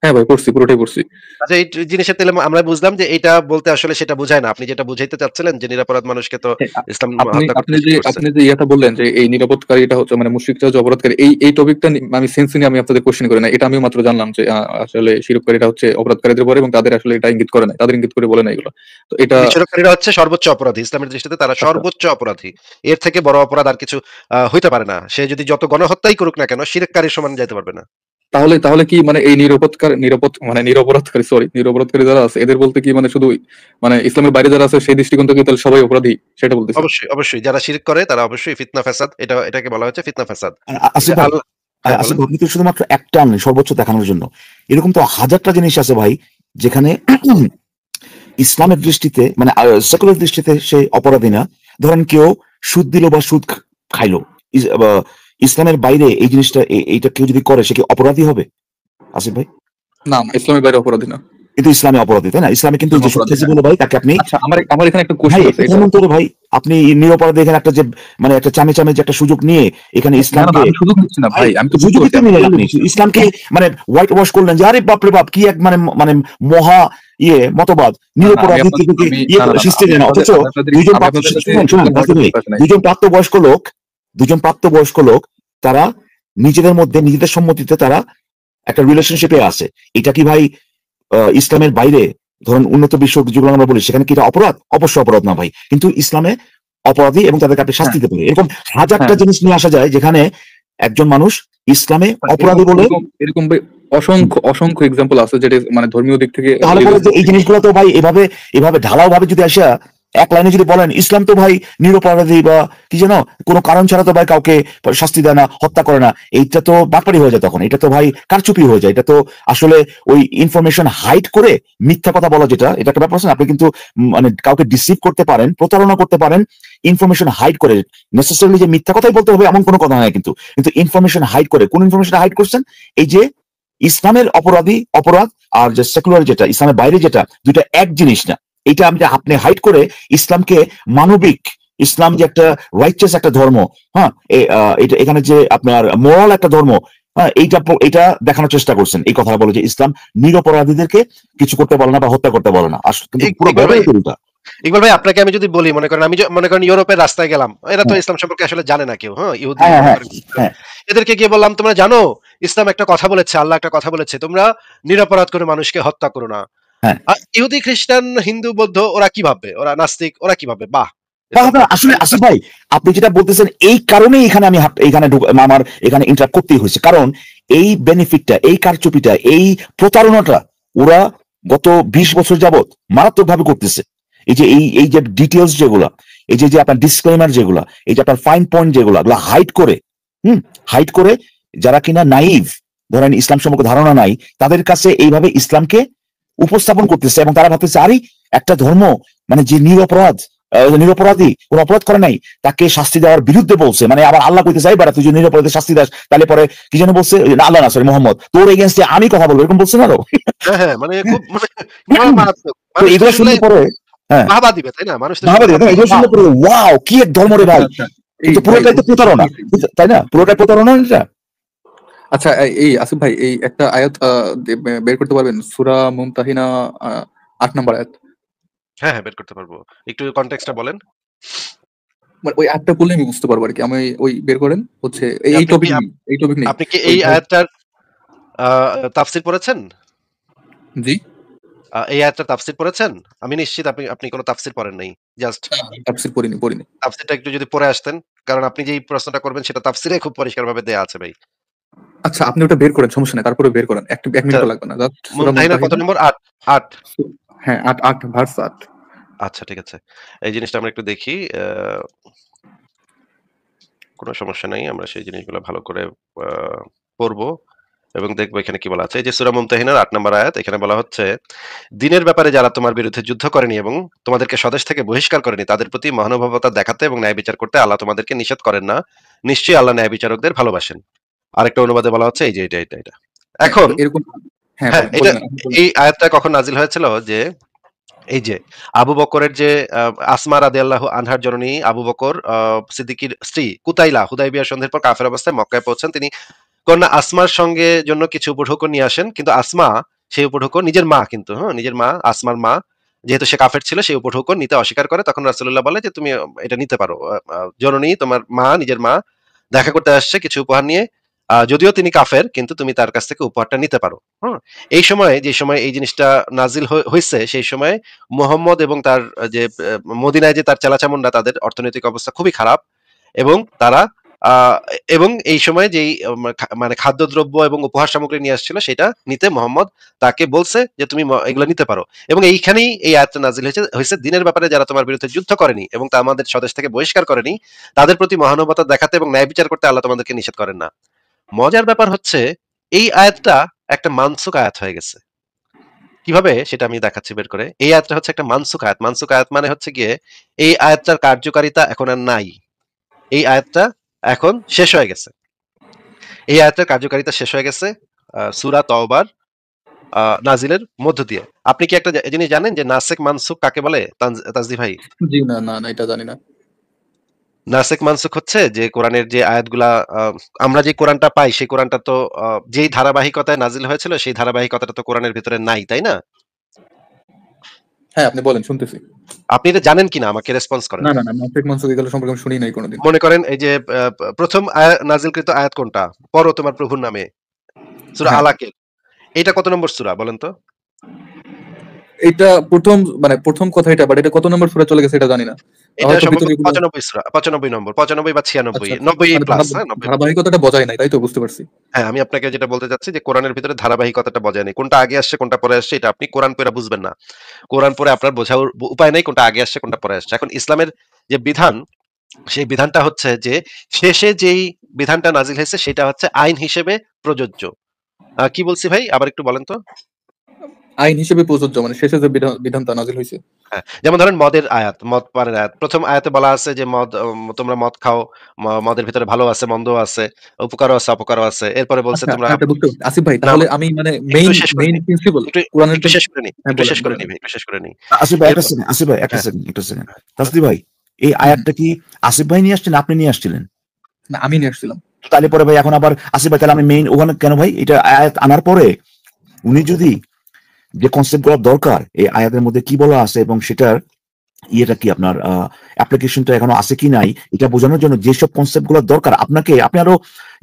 হ্যাঁ ভাই, পড়ছি, পুরোটাই পড়ছি। আচ্ছা, এই জিনিসের তাহলে আমরা বুঝলাম যে এটা বলতে আসলে সেটা বোঝায় না। আপনি যেটা বুঝাইতে চাচ্ছিলেন যে নিরাপরাধ মানুষকে তো ইসলাম আপনি হত্যা করতে আপনি যে নিষেধ করছে। আপনি যে ইয়াটা বললেন যে এই নিরাপত্তকারীটা হচ্ছে মানে মুশরিকরা যে অপরাধকারী, এই টপিকটা আমি সেন্স নিয়ে আমি আপনাদের কোশ্চেন করি না, এটা আমিও মাত্র জানলাম যে আসলে শিরককারীরা হচ্ছে অপরাধকারীদের পরে, এবং তাদের আসলে এটা ইঙ্গিত করে না, তাদের ইঙ্গিত করে বলে না এগুলো। তো এটা বিশ্বকারীরা হচ্ছে সর্বোচ্চ অপরাধী, ইসলামের দৃষ্টিতে তারা সর্বোচ্চ অপরাধী। এর থেকে বড় অপরাধ আর কিছু হইতে পারে না। সে যদি যত গণহত্যাই করুক না কেন, শিরককারীর সমান যাইতে পারবে না। তাহলে তাহলে কি মানে এই নিরপরাধকারী যারা আছে এদের বলতে কি মানে শুধু মানে ইসলামের বাইরে যারা আছে সেই দৃষ্টিকোণ থেকে তাহলে সবাই অপরাধী, সেটা বলতেছে? অবশ্যই, অবশ্যই যারা শিরক করে তারা অবশ্যই ফিতনা ফাসাদ, এটাকে বলা হচ্ছে ফিতনা ফাসাদ। আসিফ ভাই, আল্লাহ, হ্যাঁ আসিফ বলেন। ভাই, আপনি তো শুধুমাত্র একটা আনলেন সর্বোচ্চ দেখানোর জন্য। এরকম তো হাজারটা জিনিস আছে ভাই, যেখানে ইসলামের দৃষ্টিতে মানে সেকুলার দৃষ্টিতে সে অপরাধী না। ধরেন কেউ সুদ দিল বা সুদ খাইলো, ইসলামের বাইরে এই জিনিসটা এইটা কেউ যদি করে সে কি অপরাধী হবে আসিফ ভাই? না, ইসলামের বাইরে অপরাধী না, কিন্তু ইসলামে অপরাধী, তাই না? ইসলামে কিন্তু যে সুদ খাইছে বলে ভাই তাকে আপনি, আচ্ছা আমার এখানে একটা ভাই কোশ্চেন আছে। কেমন করে ভাই আপনি নিরপরাধী এখানে একটা যে মানে একটা চামে চামে যে একটা সুযোগ নিয়ে এখানে ইসলামকে আমি সুযোগ নিচ্ছি না ভাই, আমি তো সুযোগ দিতে নিলেন আপনি, ইসলামকে মানে হোয়াইট ওয়াশ করলেন যে আরে বাপরে বাপ কি এক মানে মানে মহা মতবাদ, নিরপরাধী সৃষ্টি দেন। অথচ দুজন প্রাপ্তবয়স্ক লোক তারা নিজেদের মধ্যে নিজেদের সম্মতিতে তারা একটা রিলেশনশিপে আছে। এটা কি ভাই ইসলামের বাইরে ধরুন উন্নত বিশ্ব যেগুলো আমরা বলি সেখানে কি এটা অপরাধ? অবশ্যই অপরাধ না ভাই, কিন্তু ইসলামে অপরাধী এবং তাদেরকে আপনি শাস্তি দিতে পারে। এরকম হাজারটা জিনিস নিয়ে আসা যায় যেখানে একজন মানুষ ইসলামে অপরাধী বলে, এরকম ভাই অসংখ্য এক্সাম্পল আছে যেটা মানে ধর্মীয় দিক থেকে। তাহলে পরে এই জিনিসগুলো তো ভাই এভাবে ঢালাও ভাবে যদি আসা এক লাইনে যদি বলেন ইসলাম তো ভাই নিরপরাধী বা কি যেন কোনো কারণ ছাড়া তো ভাই কাউকে শাস্তি দেয় না, হত্যা করে না, এইটা তো বাটপাড়ি হয়ে যায় তখন। এটা তো ভাই কারচুপি হয়ে যায়। এটা তো আসলে ওই ইনফরমেশন হাইড করে মিথ্যা কথা বলা, যেটা এটা একটা ব্যাপার আছে না, আপনি কিন্তু মানে কাউকে ডিসিভ করতে পারেন, প্রতারণা করতে পারেন ইনফরমেশন হাইড করে। নেসেসারিলি যে মিথ্যা কথাই বলতে হবে এমন কোনো কথা নয়, কিন্তু ইনফরমেশন হাইড করে। কোন ইনফরমেশন হাইড করছেন? এই যে ইসলামের অপরাধ আর যে সেকুলার যেটা ইসলামের বাইরে যেটা, দুইটা এক জিনিস না। এইটা আপনি হাইড করে ইসলামকে মানবিক, ইসলাম যে একটা রাইচাস একটা ধর্ম, হ্যাঁ এটা এখানে যে আপনার মোরাল একটা ধর্ম, হ্যাঁ এইটা দেখানোর চেষ্টা করছেন। এই কথা বলে যে ইসলাম নিরপরাধীদেরকে কিছু করতে বলে না বা হত্যা করতে বলে না, কিন্তু পুরো ব্যাপারটা। ইকবাল ভাই, আপনাকে আমি যদি বলি, মনে করেন ইউরোপের রাস্তায় গেলাম, এরা তো ইসলাম সম্পর্কে আসলে জানে না কেউ, হ্যাঁ ইহুদি, এদেরকে গিয়ে বললাম তোমরা জানো ইসলাম একটা কথা বলেছে, আল্লাহ একটা কথা বলেছে, তোমরা নিরপরাধ করে মানুষকে হত্যা করো না। ইহুদি, খ্রিস্টান, হিন্দু, বৌদ্ধ ওরা কি ভাববে? ওরা নাস্তিক, ওরা কি ভাববে? বাহ, আসলে আসিফ ভাই আপনি যেটা বলতেছেন এই কারণেই এখানে আমি আমার এখানে ইন্টারাপ্ট করতেই হয়েছে, কারণ এই বেনিফিটটা, এই কারচুপিটা, এই প্রতারণাটা ওরা গত 20 বছর যাবত মারাত্মক ভাবে করতেছে। এই যে ডিটেলস যেগুলা, এই যে আপনার ডিসক্লেমার যেগুলা, এই যে আপনার ফাইন পয়েন্ট যেগুলা, এগুলো হাইড করে যারা কিনা নাইভ, ধরেন ইসলাম সম্পর্কে ধারণা নাই, তাদের কাছে এইভাবে ইসলামকে উপস্থাপন করতেছে। এবং তারা ভাবতেছে আরে একটা ধর্ম মানে যে নিরপরাধী, কোন অপরাধ করে নাই, তাকে শাস্তি দেওয়ার বিরুদ্ধে বলছে। মানে আবার আল্লাহ কইতে চাই তুই যদি নিরপরাধী শাস্তি দাস তাহলে পরে কি যেন বলছে, আল্লাহ না সরি মোহাম্মদ, তোর এগেইনস্টে আমি কথা বলবো, এরকম বলছে না? মানে খুব মারাত্মক। এগুলো শুনলে পরে বাহবা দিবে, তাই না? মানুষ ওয়াও কি এক ধর্ম রে ভাই, কিন্তু পুরোটাই তো প্রতারণা, তাই না? পুরোটাই প্রতারণা এটা। আচ্ছা, এই আসিফ ভাই, এই একটা আয়াত বের করতে পারবেন? সূরা মুমতাহিনা 8 নম্বর আয়াত। হ্যাঁ, হ্যাঁ, বের করতে পারবো। একটু কনটেক্সটটা বলেন। মানে ওই আয়াতটা পড়লে আমি বুঝতে পারবো আরকি। আমি ওই বের করেন হচ্ছে এই আপনি কি টপিক নেই। আপনি কি ওই এই আয়াতটার তাফসীর পড়েছেন? জি, এই আয়াতটার তাফসীর পড়েছেন? আমি নিশ্চিত আপনি আপনি কোন তাফসীর পড়েন নাই। জাস্ট তাফসীর পড়িনি। তাফসীরটা একটু যদি পড়ে আসতেন, কারণ আপনি যেই প্রশ্নটা করবেন সেটা তাফসীরে খুব পরিষ্কারভাবে দেয়া আছে ভাই। আচ্ছা, আপনি ওটা বের করেন, সমস্যা নাই। তারপরে বের করেন। 1 আচ্ছা, মিনিটও লাগবে না। জাস্ট সূরা মুমতাহিনার কত মুমতাহিনা। নম্বর? 8 8 হ্যাঁ, 8 ভার্স 8। আচ্ছা, ঠিক আছে। এই জিনিসটা আমরা একটু দেখি। কোনো সমস্যা নাই। আমরা সেই জিনিসগুলো ভালো করে আ পড়বো এবং দেখবো এখানে কি বলা আছে। এই যে সূরা মুমতাহিনার 8 নম্বর আয়াত, এখানে বলা হচ্ছে, "দিনের ব্যাপারে যারা তোমার বিরুদ্ধে যুদ্ধ করেনি এবং তোমাদেরকে স্বদেশ থেকে বহিষ্কার করেনি, তাদের প্রতি মহানুভবতা দেখাতে এবং ন্যায় বিচার করতে আল্লাহ তোমাদেরকে নিষেধ করেন না। নিশ্চয়ই আল্লাহ ন্যায় বিচারকদের ভালোবাসেন।" আরেকটা অনুবাদে বলা হচ্ছে এই যে এটা। হ্যাঁ, এখন এরকম। হ্যাঁ, হ্যাঁ, বলেন আপনি বলেন। এই আয়াতটা কখন নাজিল হয়েছিল? যে এই যে আবু বকরের যে আসমা রাদিয়াল্লাহু আনহার জননী আবু বকর সিদ্দিকীর স্ত্রী কুতাইলা হুদাইবিয়া সন্ধির পর কাফের অবস্থায় মক্কায় পৌঁছান। তিনি কন্যা আসমার সঙ্গে জন্য কিছু উপঢৌকন নিয়ে আসেন, কিন্তু আসমা সেই উপঢৌকন নিজের মা, কিন্তু নিজের মা, আসমার মা, যেহেতু সে কাফের ছিল, সেই উপঢৌকন নিতে অস্বীকার করে। তখন রাসূলুল্লাহ বলে যে তুমি এটা নিতে পারো। জননী তোমার মা, নিজের মা দেখা করতে আসছে কিছু উপহার নিয়ে। যদিও তিনি কাফের, কিন্তু তুমি তার কাছ থেকে উপহারটা নিতে পারো। এই সময়, যে সময় এই জিনিসটা নাজিল হয়েছে, সেই সময় মুহাম্মদ এবং তার যে মদিনায় যে তার চেলাচামুন্ডা, তাদের অর্থনৈতিক অবস্থা খুবই খারাপ এবং তারা এবং এই সময় যেই মানে খাদ্যদ্রব্য এবং উপহার সামগ্রী নিয়ে আসছিল, সেটা নিতে মুহাম্মদ তাকে বলছে যে তুমি এগুলো নিতে পারো। এবং এইখানেই এই আয়াতটা নাজিল হয়েছে, দিনের ব্যাপারে যারা তোমার বিরুদ্ধে যুদ্ধ করেনি এবং তা আমাদের স্বদেশ থেকে বহিষ্কার করেনি, তাদের প্রতি মহানুভবতা দেখাতে এবং ন্যায় বিচার করতে আল্লাহ তোমাদেরকে নিষেধ করেন না। মজার ব্যাপার হচ্ছে, এই আয়াতটা একটা মানসুক আয়াত হয়ে গেছে। কিভাবে সেটা আমি দেখাচ্ছি বের করে। এই আয়াতটা হচ্ছে একটা মানসুক আয়াত। মানসুক আয়াত মানে হচ্ছে গিয়ে এই আয়াতটার কার্যকারিতা এখন আর নাই। এই আয়াতটা এখন শেষ হয়ে গেছে। এই আয়াতটার কার্যকারিতা শেষ হয়ে গেছে সূরা তওবার নাজিলের মধ্য দিয়ে। আপনি কি একটা জিনিস জানেন যে নাসেখ মানসুখ কাকে বলে তাজদি ভাই? জি, না, এটা জানি না। নাসেখ মানসুখ হচ্ছে যে কোরআনের যে আয়াতগুলা আমরা যে কোরআনটা পাই, সেই কোরআনটা তো যেই ধারাবাহিকতায় নাজিল হয়েছিল, সেই ধারাবাহিকতাটা তো কোরআনের ভিতরে নাই, তাই না? হ্যাঁ, আপনি বলেন, শুনতেছি। আপনি এটা জানেন কিনা আমাকে রেসপন্স করেন। না, মাফিক মানসুক এগুলো সম্পর্কে আমি শুনি নাই কোনোদিন। মনে করেন এই যে প্রথম নাজিলকৃত আয়াত কোনটা? পড়ো তোমার প্রভুর নামে, সূরা হ্যাঁ, আলাকের। এটা কত নম্বর সূরা বলেন তো? এটা প্রথম কথা এটা, বাট এটা কত নম্বর সূরা চলে গেছে এটা জানি না। এটা হয়তো সম্ভবত ভিতরে এগুলো। 95 সূরা, 95 নম্বর, 95 বা 96, আচ্ছা, 90 মানে প্লাস, হ্যাঁ 90। ধারাবাহিকতাটা বজায় নাই, তাই তো? বুঝতে পারছি। হ্যাঁ, আমি আপনাকে যেটা বলতে চাচ্ছি যে কোরআনের ভিতরে ধারাবাহিকতাটা বজায় নেই। কোনটা আগে আসছে কোনটা পরে আসছে, এটা আপনি কোরআন পড়ে বুঝবেন না। কোরআন পড়ে আপনার বোঝার উপায় নেই কোনটা আগে আসছে কোনটা পরে আসছে। এখন ইসলামের যে বিধান, সেই বিধানটা হচ্ছে যে শেষে যেই বিধানটা নাজিল হয়েছে সেটা হচ্ছে আইন হিসেবে প্রযোজ্য। কি বলছি ভাই? আবার একটু বলেন তো। আইন হিসেবে প্রযোজ্য, মানে শেষে যে বিধানটা নাজিল হয়েছে। হ্যাঁ, যেমন ধরেন মদের আয়াত, মদ পানের আয়াত। প্রথম আয়াতে বলা আছে যে তোমরা মদ খাও, মদের ভিতরে ভালো আছে, মন্দও আছে, উপকারও আছে, অপকারও আছে। এরপরে বলছে আচ্ছা, তোমরা আচ্ছা, বুঝতে পারছি। আসিফ ভাই, না, তাহলে আমি মানে একটু শেষ করে মেইন নিই। প্রিন্সিপাল একটু কোরআনের একটু শেষ করে নিই। হ্যাঁ, একটু শেষ করে বলেন। নিই ভাই, একটু শেষ করে নিই। আসিফ ভাই একটা এরপর সেকেন্ড, আসিফ ভাই একটা হ্যাঁ, সেকেন্ড, একটা সেকেন্ড। তাসদি ভাই, এই আয়াতটা কি আসিফ ভাই নিয়ে আসছেন, আপনি নিয়ে আসছিলেন? না, আমি নিয়ে আসছিলাম। তাহলে পরে ভাই এখন আবার আসিফ ভাই, তাহলে আমি মেইন ওখানে কেন ভাই? এটা আয়াত আনার পরে উনি যদি যে কনসেপ্ট গুলো দরকার এই আয়াতের মধ্যে কি বলা আছে এবং সেটার ইয়েটা কি আপনার অ্যাপ্লিকেশনটা এখনো আছে কি নাই, এটা বোঝানোর জন্য যেসব কনসেপ্ট গুলো দরকার আপনি আরো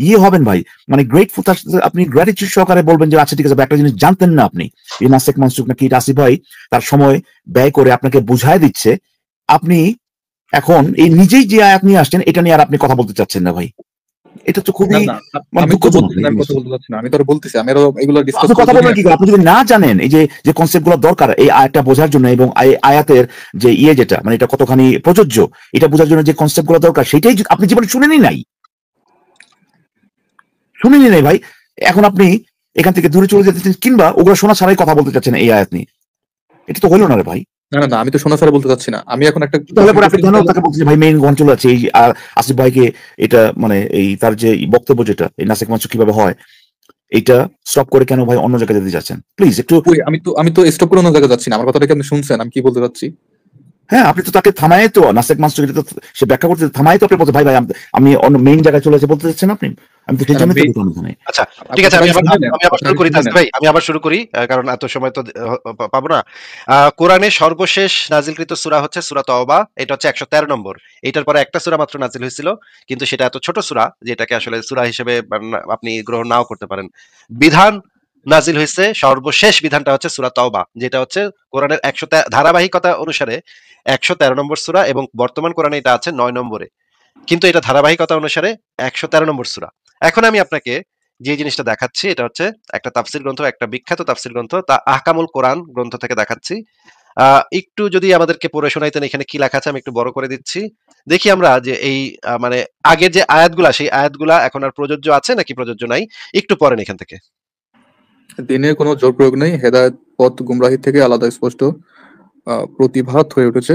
ইয়ে হবেন ভাই, মানে গ্রেটফুল, আপনি গ্র্যাটিটিউড সহকারে বলবেন যে আচ্ছা ঠিক আছে, একটা জিনিস জানতেন না আপনি, এই নাসেক মানসুক নাকি এটা আসিফ ভাই তার সময় ব্যয় করে আপনাকে বুঝায় দিচ্ছে। আপনি এখন এই নিজেই যে আয়াত নিয়ে আসছেন এটা নিয়ে আর আপনি কথা বলতে চাচ্ছেন না ভাই। এটা তো খুবই না, মানে আমি তো দুঃখজনক বলতেছি না, এই আমি কথা জিনিসটা। বলতে চাচ্ছি না। আমি তো বলতেছি আমি আরো এগুলো ডিসকাস আপনি কথা বলবেন কি করে? আপনি যদি না জানেন এই যে কনসেপ্ট গুলো দরকার এই আয়াতটা বোঝার জন্য এবং এই আয়াতের যে যেটা মানে এটা কতখানি প্রযোজ্য এটা বোঝার জন্য যে কনসেপ্ট গুলো দরকার সেটাই আপনি জীবনে শুনেনই নাই ভাই। এখন আপনি এখান থেকে দূরে চলে যেতেছেন কিংবা ওগুলো শোনা ছাড়াই কথা বলতে চাচ্ছেন এই আয়াত নিয়ে। এটা তো হইল না রে ভাই। না, আমি তো শোনা ছাড়া বলতে চাচ্ছি না। আমি এখন একটা তাহলে পরে আপনি কেন তাকে বলছেন ভাই মেইন অঞ্চল আছে এই আসিফ ভাইকে এটা মানে এই তার যে বক্তব্য যেটা এই নাসেক মানসুক কিভাবে হয় এটা স্টপ করে কেন ভাই অন্য জায়গায় যেতে যাচ্ছেন? প্লিজ একটু। আমি তো স্টপ করে অন্য জায়গায় যাচ্ছি না। আমার কথাটা কি আপনি শুনছেন আমি কি বলতে চাচ্ছি? হ্যাঁ, আপনি তো তাকে থামায় তো নাসেক মাস্টার তো সে ব্যাখ্যা করতে থামায় তো আপনি বলতে ভাই ভাই আমি অন্য মেইন জায়গায় চলে এসে বলতে চাচ্ছেন আপনি, আমি তো সেই জন্য তো ঢুকলাম এখানে। আচ্ছা ঠিক আছে, আমি আবার শুরু করি তাজদি ভাই, আমি আবার শুরু করি, কারণ এত সময় তো পাবো না। কোরআনের সর্বশেষ নাজিলকৃত সূরা হচ্ছে সূরা তওবা, এটা হচ্ছে 113 নম্বর। এটার পরে একটা সূরা মাত্র নাজিল হয়েছিল, কিন্তু সেটা এত ছোট সূরা যে এটাকে আসলে সূরা হিসেবে আপনি গ্রহণ নাও করতে পারেন। বিধান নাজিল হয়েছে, সর্বশেষ বিধানটা হচ্ছে সূরা তওবা, যেটা হচ্ছে কোরআনের 100 ধারাবাহিকতা অনুসারে 113 নম্বর সূরা, এবং বর্তমান কোরআনে এটা আছে 9 নম্বরে, কিন্তু এটা ধারাবাহিকতা অনুসারে 113 নম্বর সূরা। এখন আমি আপনাকে যে জিনিসটা দেখাচ্ছি এটা হচ্ছে একটা তাফসির গ্রন্থ, একটা বিখ্যাত তাফসির গ্রন্থ, তা আহকামুল কোরআন গ্রন্থ থেকে দেখাচ্ছি। একটু যদি আমাদেরকে পড়ে শোনাইতেন এখানে কি লেখা আছে, আমি একটু বড় করে দিচ্ছি। দেখি আমরা যে এই মানে আগের যে আয়াতগুলা, সেই আয়াতগুলা এখন আর প্রযোজ্য আছে নাকি প্রযোজ্য নাই, একটু পড়েন এখান থেকে। দিনে কোনো জোর প্রয়োগ নেই, হেদায়েত পথ গুমরাহি থেকে আলাদা স্পষ্ট প্রতিভাত হয়ে উঠেছে।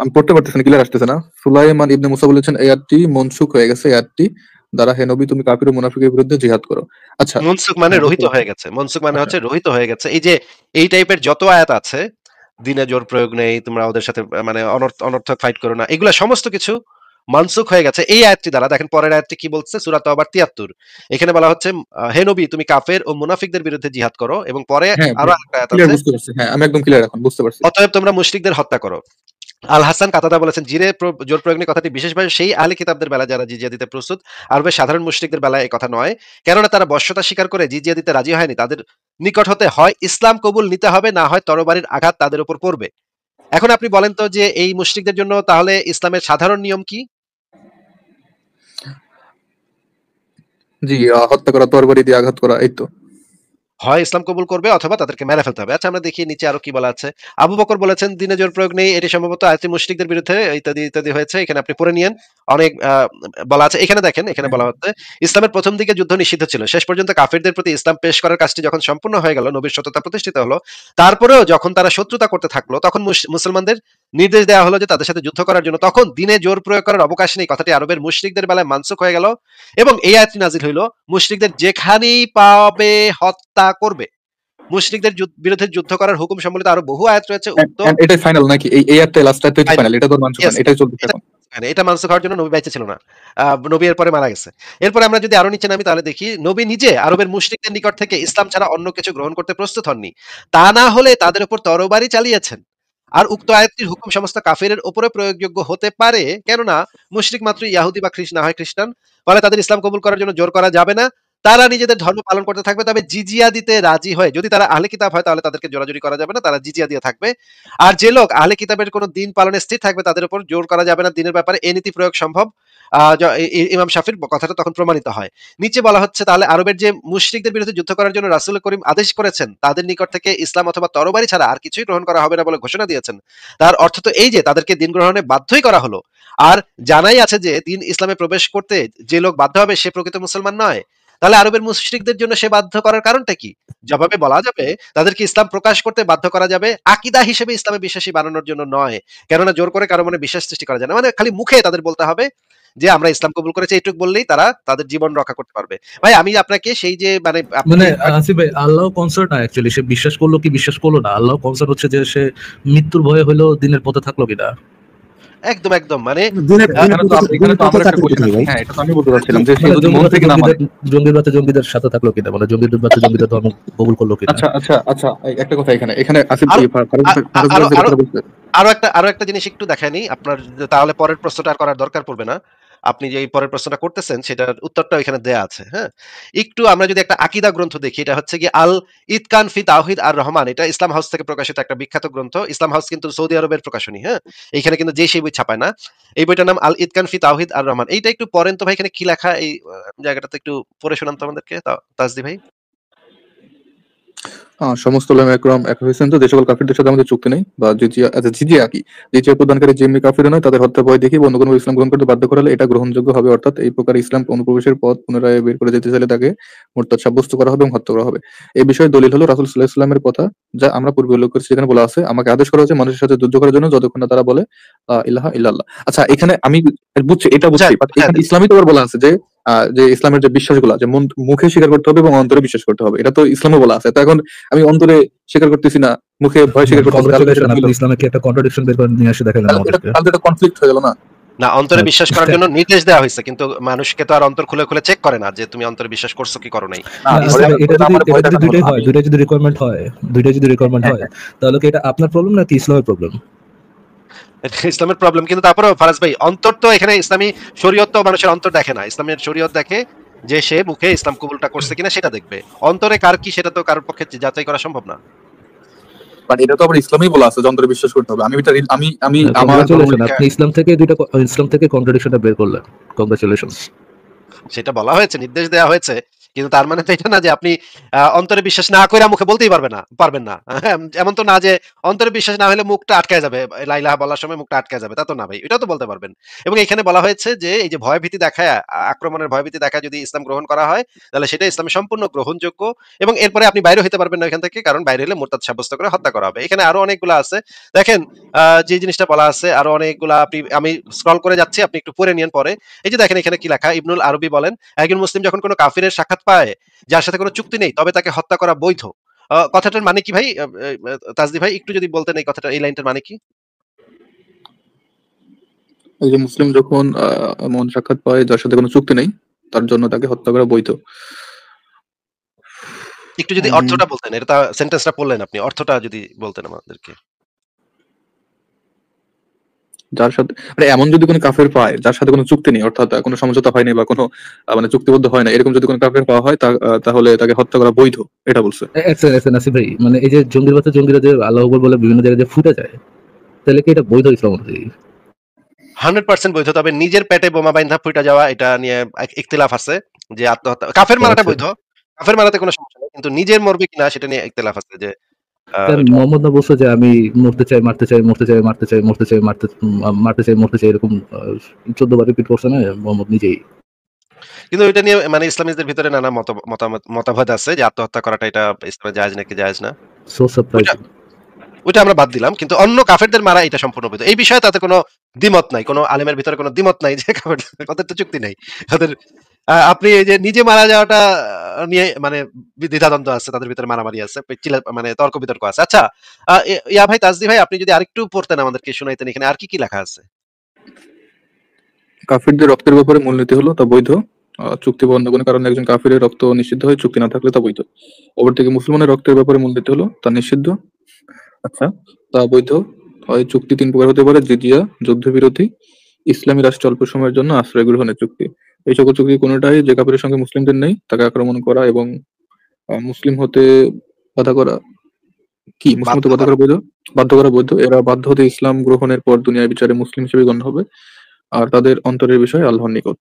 আমি পড়তে পারতেছি না, ক্লিয়ার আসতেছে না। সুলাইমান ইবনে মুসা বলেছেন এই আয়াতটি মনসুখ হয়ে গেছে, এই আয়াতটি দ্বারা হে নবী তুমি কাফির ও মুনাফিকের বিরুদ্ধে জিহাদ করো। আচ্ছা, মনসুখ মানে রহিত হয়ে গেছে, মনসুখ মানে হচ্ছে রহিত হয়ে গেছে। এই যে এই টাইপের যত আয়াত আছে, দিনে জোর প্রয়োগ নেই, তোমরা ওদের সাথে মানে অনর্থক ফাইট করো না, এগুলা সমস্ত কিছু মানসুখ হয়ে গেছে এই আয়াতটি দ্বারা। দেখেন পরের আয়াতটি কি বলছে, সূরা তাওবার 73, এখানে বলা হচ্ছে হে নবী তুমি কাফের ও মুনাফিকদের বিরুদ্ধে জিহাদ করো, এবং পরে হ্যাঁ আরো একটা আয়াত ক্লিয়ার আছে, বুঝতে পারছি, হ্যাঁ আমি একদম ক্লিয়ার এখন বুঝতে পারছি। অতএব তোমরা মুশরিকদের হত্যা করো। আল হাসান কাতাদা বলেছেন জিরে জোর প্রয়োগ নিয়ে কথাটি বিশেষভাবে সেই আহলে কিতাবদের বেলায় যারা জিজিয়া দিতে প্রস্তুত, আরবের সাধারণ মুশরিকদের বেলায় এই কথা নয়, কেননা তারা বশ্যতা স্বীকার করে জিজিয়া দিতে রাজি হয়নি। তাদের নিকট হতে হয় ইসলাম কবুল নিতে হবে, না হয় তরবারির আঘাত তাদের উপর পড়বে। এখন আপনি বলেন তো যে এই মুশরিকদের জন্য তাহলে ইসলামের সাধারণ নিয়ম কি? জি, হত্যা করা, তরবারি দিয়ে আঘাত করা, এই তো। হয় ইসলাম কবুল করবে অথবা তাদেরকে মেরে ফেলতে হবে। আচ্ছা আমরা দেখি নিচে আরো কি বলা আছে। আবু বকর বলেছেন দিনে জোর প্রয়োগ নেই, এটি সম্ভবত আয়াতে মুশরিকদের বিরুদ্ধে ইত্যাদি ইত্যাদি হয়েছে। এখানে আপনি পড়ে নিয়েন, অনেক বলা আছে। এখানে দেখেন, এখানে বলা হচ্ছে ইসলামের প্রথম দিকে যুদ্ধ নিষিদ্ধ ছিল, শেষ পর্যন্ত কাফিরদের প্রতি ইসলাম পেশ করার কাজটি যখন সম্পূর্ণ হয়ে গেল, নবীর সত্যতা প্রতিষ্ঠিত হলো, তারপরেও যখন তারা শত্রুতা করতে থাকলো তখন মুসলমানদের নির্দেশ দেওয়া হলো যে তাদের সাথে যুদ্ধ করার জন্য। তখন দিনে জোর প্রয়োগ করার অবকাশ নেই, কথাটি আরবের মুশরিকদের বেলায় মানসুখ হয়ে গেল, এবং এই আয়াতটি নাজিল হইল মুশরিকদের যেখানেই পাবে হত্যা করবে। মুশরিকদের বিরুদ্ধে যুদ্ধ করার হুকুম সম্বলিত আরো বহু আয়াত রয়েছে। উক্ত এটাই ফাইনাল নাকি? এই আয়াতটাই লাস্ট আয়াতটাই ফাইনাল, এটা তো মানসুখ না, এটাই চলতেছে এখন। এটা মানসুখ হওয়ার জন্য নবী বেঁচে ছিল না, নবী এর পরে মারা গেছে। এরপরে আমরা যদি আরো নিচে নামি তাহলে দেখি নবী নিজে আরবের মুশরিকদের নিকট থেকে ইসলাম ছাড়া অন্য কিছু গ্রহণ করতে প্রস্তুত হননি, তা না হলে তাদের উপর তরবারি চালিয়েছেন। আর উক্ত আয়াতটির হুকুম সমস্ত কাফিরের উপরে প্রয়োগযোগ্য হতে পারে, কেননা মুশরিক মাত্র ইহুদি বা না হয় খ্রিস্টান, ফলে তাদের ইসলাম কবুল করার জন্য জোর করা যাবে না। তারা নিজেদের ধর্ম পালন করতে থাকবে, তবে জিজিয়া দিতে রাজি হয়। যদি তারা আহলে কিতাব হয় তাহলে তাদেরকে জোরাজুরি করা যাবে না, তারা জিজিয়া দিয়ে থাকবে। আর যে লোক আহলে কিতাবের কোনো দিন পালনে স্থির থাকবে তাদের উপর জোর করা যাবে না দিনের ব্যাপারে, এই নীতি প্রয়োগ সম্ভব। ইমাম শাফির কথাটা তখন প্রমাণিত হয়। নিচে বলা হচ্ছে তাহলে আরবের যে মুশরিকদের বিরুদ্ধে যুদ্ধ করার জন্য রাসূল করিম আদেশ করেছেন, তাদের নিকট থেকে ইসলাম অথবা তরবারি ছাড়া আর কিছুই গ্রহণ করা হবে না বলে ঘোষণা দিয়েছেন। তার অর্থ তো এই যে তাদেরকে দিন গ্রহণে বাধ্যই করা হলো। আর জানাই আছে যে দিন ইসলামে প্রবেশ করতে যে লোক বাধ্য হবে সে প্রকৃত মুসলমান নয়। তাহলে আরবের মুশরিকদের জন্য সে বাধ্য করার কারণটা কি? জবাবে বলা যাবে তাদেরকে ইসলাম প্রকাশ করতে বাধ্য করা যাবে, আকীদা হিসেবে ইসলামে বিশ্বাসী বানানোর জন্য নয়। কেননা জোর করে কারো মনে বিশ্বাস সৃষ্টি করা যায় না, মানে খালি মুখে তাদের বলতে হবে যে আমরা ইসলাম কবুল করেছি, এইটুকু বললেই তারা তাদের জীবন রক্ষা করতে পারবে। ভাই আমি আপনাকে সেই যে মানে আসিফ ভাই, আল্লাহ কনসার্ট না অ্যাকচুয়ালি সে বিশ্বাস করলো কি বিশ্বাস করলো না, আল্লাহ কনসার্ট হচ্ছে যে সে মৃত্যুর ভয়ে হলো দিনের পথে থাকলো কিনা। একদম একদম, মানে জঙ্গিদের সাথে থাকলো কিনা, মানে জঙ্গিদের ধর্ম কবুল করলো কিনা। আচ্ছা একটা কথা এখানে আসিফ আরো একটা জিনিস একটু দেখানি আপনার, তাহলে পরের প্রশ্নটা আর করার দরকার পড়বে না। আপনি যে পরের প্রশ্নটা করতেছেন সেটার উত্তরটা এখানে দেয়া আছে। হ্যাঁ, একটু আমরা যদি একটা আকীদা গ্রন্থ দেখি, এটা হচ্ছে কি আল ইতকান ফি তাওহীদ আর রহমান, এটা ইসলাম হাউস থেকে প্রকাশিত একটা বিখ্যাত গ্রন্থ। ইসলাম হাউস কিন্তু সৌদি আরবের প্রকাশনী। হ্যাঁ, এখানে কিন্তু যে সেই বই ছাপায় না। এই বইটার নাম আল ইতকান ফি তাওহীদ আর রহমান। এইটা একটু পড়েন তো ভাই, এখানে কি লেখা এই জায়গাটাতে একটু পড়ে শোনান তো আমাদেরকে তাজদি ভাই। সমস্ত উলামা একরাম এক হয়েছেন যে সকল কাফিরদের সাথে আমাদের চুক্তি নেই বা জিজিয়া কি জিজিয়া প্রদানকারী জিম্মি কাফির নয়, তাদের হত্যা ভয় দেখি অন্য কোনো ইসলাম গ্রহণ করতে বাধ্য করালে এটা গ্রহণযোগ্য হবে, অর্থাৎ এই প্রকার ইসলাম অনুপ্রবেশের পথ পুনরায় বের করে যেতে চাইলে তাকে মুরতাদ সাব্যস্ত করা হবে এবং হত্যা করা হবে। এই বিষয়ে দলিল হলো রাসূল সাল্লাল্লাহু আলাইহি ওয়াসাল্লামের কথা, যা আমরা পূর্বে উল্লেখ করেছি, যেখানে বলা আছে আমাকে আদেশ করা হয়েছে মানুষের সাথে যুদ্ধ করার জন্য যতক্ষণ না তারা বলে ইলাহা ইল্লাল্লাহ। আচ্ছা এখানে আমি বুঝছি, এটা বুঝছি, এখানে ইসলামী তো বলা আছে যে যে ইসলামের যে বিশ্বাসগুলো যে মুখে স্বীকার করতে হবে এবং অন্তরে বিশ্বাস করতে হবে, এটা তো ইসলামে বলা আছে। তো এখন আমি অন্তরে স্বীকার করতেছি না, মুখে ভয় স্বীকার করতেছি, কংগ্রাচুলেশন, আপনি ইসলামে কি একটা কন্ট্রাডিকশন বের করে নিয়ে এসে দেখালেন আমাদেরকে। তাহলে এটা কনফ্লিক্ট হয়ে গেল না? না, অন্তরে বিশ্বাস করার জন্য নির্দেশ দেওয়া হয়েছে, কিন্তু মানুষকে তো আর অন্তর খুলে খুলে চেক করে না যে তুমি অন্তরে বিশ্বাস করছো কি করো নাই। এটা যদি দুইটাই হয়, দুইটাই যদি রিকোয়ারমেন্ট হয়, তাহলে কি এটা আপনার প্রবলেম নাকি ইসলামের প্রবলেম? ইসলামের প্রবলেম, কিন্তু তারপরেও ফারাজ ভাই অন্তর তো এখানে ইসলামী শরীয়ত তো মানুষের অন্তর দেখে না, ইসলামের শরীয়ত দেখে যে সে মুখে ইসলাম কবুলটা করছে কিনা সেটা দেখবে, অন্তরে কার কি সেটা তো কারোর পক্ষে যাচাই করা সম্ভব না। বাট এটা তো আবার ইসলামেই বলা আছে যে অন্তরে বিশ্বাস করতে হবে। আমি আমার আপনি ইসলাম থেকে কন্ট্রাডিকশনটা বের করলেন, কংগ্রাচুলেশনস। সেটা বলা হয়েছে, নির্দেশ দেওয়া হয়েছে, কিন্তু তার মানে তো এটা না যে আপনি অন্তরে বিশ্বাস না করে মুখে বলতেই পারবেন না। এমন তো না যে অন্তরে বিশ্বাস না হলে মুখটা আটকায় যাবে, লা ইলাহা বলার সময় মুখটা আটকায় যাবে, তা তো না ভাই, এটাও তো বলতে পারবেন। এবং এখানে বলা হয়েছে যে এই যে ভয়ভীতি দেখায়, আক্রমণের ভয়ভীতি দেখায় যদি ইসলাম গ্রহণ করা হয় তাহলে সেটা ইসলামে সম্পূর্ণ গ্রহণযোগ্য, এবং এরপরে আপনি বাইরে হতে পারবেন না এখান থেকে, কারণ বাইরে হলে মুরতাদ সাব্যস্ত করে হত্যা করা হবে। এখানে আরো অনেকগুলো আছে, দেখেন যে জিনিসটা বলা আছে আরো অনেকগুলা, আমি স্ক্রল করে যাচ্ছি, আপনি একটু পড়ে নিন পরে। এই যে দেখেন এখানে কি লেখা, ইবনুল আরবি বলেন, একজন মুসলিম যখন কোনো কাফিরের সাক্ষাৎ পায় যার সাথে কোনো চুক্তি নেই তবে তাকে হত্যা করা বৈধ। কথাটার মানে কি ভাই, তাজদি ভাই একটু যদি বলতেন এই কথাটা, এই লাইনটার মানে কি? এই যে মুসলিম যখন এমন সাক্ষাৎ পায় যার সাথে কোনো চুক্তি নেই তার জন্য তাকে হত্যা করা বৈধ। একটু যদি অর্থটা বলতেন, এটা সেন্টেন্সটা পড়লেন আপনি, অর্থটা যদি বলতেন আমাদেরকে। যার সাথে মানে এমন যদি কোনো কাফের পায় যার সাথে কোনো চুক্তি নেই, অর্থাৎ কোনো সমঝোতা হয়নি বা কোনো মানে চুক্তিবদ্ধ হয় না, এরকম যদি কোনো কাফের পাওয়া হয় তাহলে তাকে হত্যা করা বৈধ, এটা বলছে। নাসিব ভাই, মানে এই যে জঙ্গিরা যে আল্লাহ আকবার বলে বিভিন্ন জায়গায় যে ফুটে যায়, তাহলে কি এটা বৈধ ইসলাম অনুযায়ী? 100% বৈধ, তবে নিজের পেটে বোমা বাইন্ধা ফুটা যাওয়া এটা নিয়ে ইখতিলাফ আছে, যে আত্মহত্যা, কাফের মারাটা বৈধ, কাফের মারাতে কোনো সমস্যা নেই, কিন্তু নিজের মরবে কিনা সেটা নিয়ে ইখতিলাফ আছে। যে মোহাম্মদ না বলছে যে আমি মরতে চাই এরকম 14 বার রিপিট করছে না মোহাম্মদ নিজেই। কিন্তু এটা নিয়ে মানে ইসলামিস্টদের ভিতরে নানা মতভেদ আছে যে আত্মহত্যা করাটা এটা ইসলামে জায়েজ নাকি জায়েজ না। So surprising. ওটা আমরা বাদ দিলাম, কিন্তু অন্য কাফেরদের মারা এটা সম্পূর্ণ বৈধ। এই বিষয়ে তাতে কোনো দ্বিমত নাই, কোনো আলেমের ভিতরে কোনো দ্বিমত নাই যে কাফেরদের, তাদের তো চুক্তি নাই তাদের। আপনি এই যে নিজে মারা যাওয়াটা নিয়ে মানে দ্বিধাদ্বন্দ্ব আছে, তাদের ভিতরে মারামারি আছে, মানে তর্ক বিতর্ক আছে। আচ্ছা ইয়া ভাই, তাজদি ভাই, আপনি যদি আরেকটু পড়তেন আমাদেরকে, শুনাইতেন এখানে আর কি কি লেখা আছে। কাফিরদের রক্তের ব্যাপারে মূলনীতি হলো তা বৈধ, চুক্তি বা অন্য কোনো কারণে একজন কাফিরের রক্ত নিষিদ্ধ হয়, চুক্তি না থাকলে তা বৈধ। অপরদিকে মুসলমানের রক্তের ব্যাপারে মূলনীতি হলো তা নিষিদ্ধ, আচ্ছা তা বৈধ হয়। চুক্তি 3 প্রকার হতে পারে: জিজিয়া, যুদ্ধবিরতি, ইসলামী রাষ্ট্রে অল্প সময়ের জন্য আশ্রয় গ্রহণের চুক্তি। এই সকল চুক্তি কোনোটাই যে কাফিরের সঙ্গে মুসলিমদের নেই তাকে আক্রমণ করা এবং মুসলিম হতে বাধা করা, কি মুসলিম হতে বাধা করা বৈধ, বাধ্য করা বৈধ। এরা বাধ্য হতে ইসলাম গ্রহণের পর দুনিয়ার বিচারে মুসলিম হিসেবে গণ্য হবে, আর তাদের অন্তরের বিষয় আল্লাহর নিকট।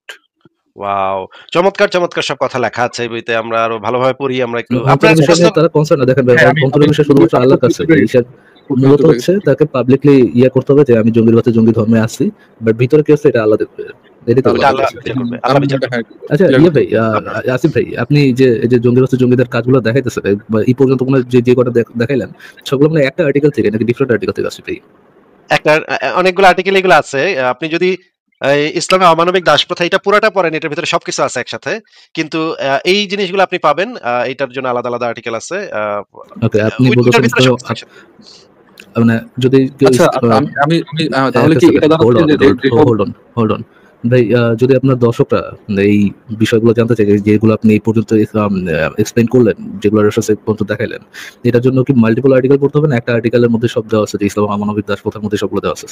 ওয়াও, চমৎকার চমৎকার সব কথা লেখা আছে এই বইতে, আমরা আরো ভালোভাবে পড়ি। আমরা একটু আপনার বিষয়ে তারা কনসার্ন দেখেন ভাই, অন্তরের বিষয় শুধুমাত্র আল্লাহর কাছে। মূলত হচ্ছে তাকে পাবলিকলি করতে হবে যে আমি জঙ্গি ধর্মে আছি, বাট ভিতরে কি হচ্ছে এটা আল্লাহ দেখবে। আচ্ছা ভাই, আসিফ ভাই, আপনি যে জঙ্গিদের কাজগুলো দেখাইতেছে এই পর্যন্ত যে কটা দেখাইলেন সবগুলো মানে একটা আর্টিকেল থেকে নাকি ডিফারেন্ট আর্টিকেল থেকে? আসিফ ভাই, একটা অনেকগুলো আর্টিকেল এগুলো আছে। আপনি যদি ইসলামে অমানবিক দাসপ্রথা এটা পুরাটা পড়েন, এটার ভিতরে সবকিছু আছে একসাথে, কিন্তু এই জিনিসগুলো আপনি পাবেন, এটার জন্য আলাদা আলাদা আর্টিকেল আছে। ওকে, আপনি মানে যদি আমি তাহলে কি এটা হোল্ড অন ভাই, যদি আপনার দর্শকরা এই বিষয়গুলো জানতে চাই যেগুলো আপনি এই পর্যন্ত এক্সপ্লেইন করলেন, যেগুলো রেফারেন্স পর্যন্ত দেখাইলেন, এটার জন্য কি মাল্টিপল আর্টিকেল পড়তে হবে না একটা আর্টিকেলের মধ্যে সব দেওয়া আছে যে ইসলাম অমানবিক দাসপ্রথার মধ্যে সবগুলো দেওয়া আছে?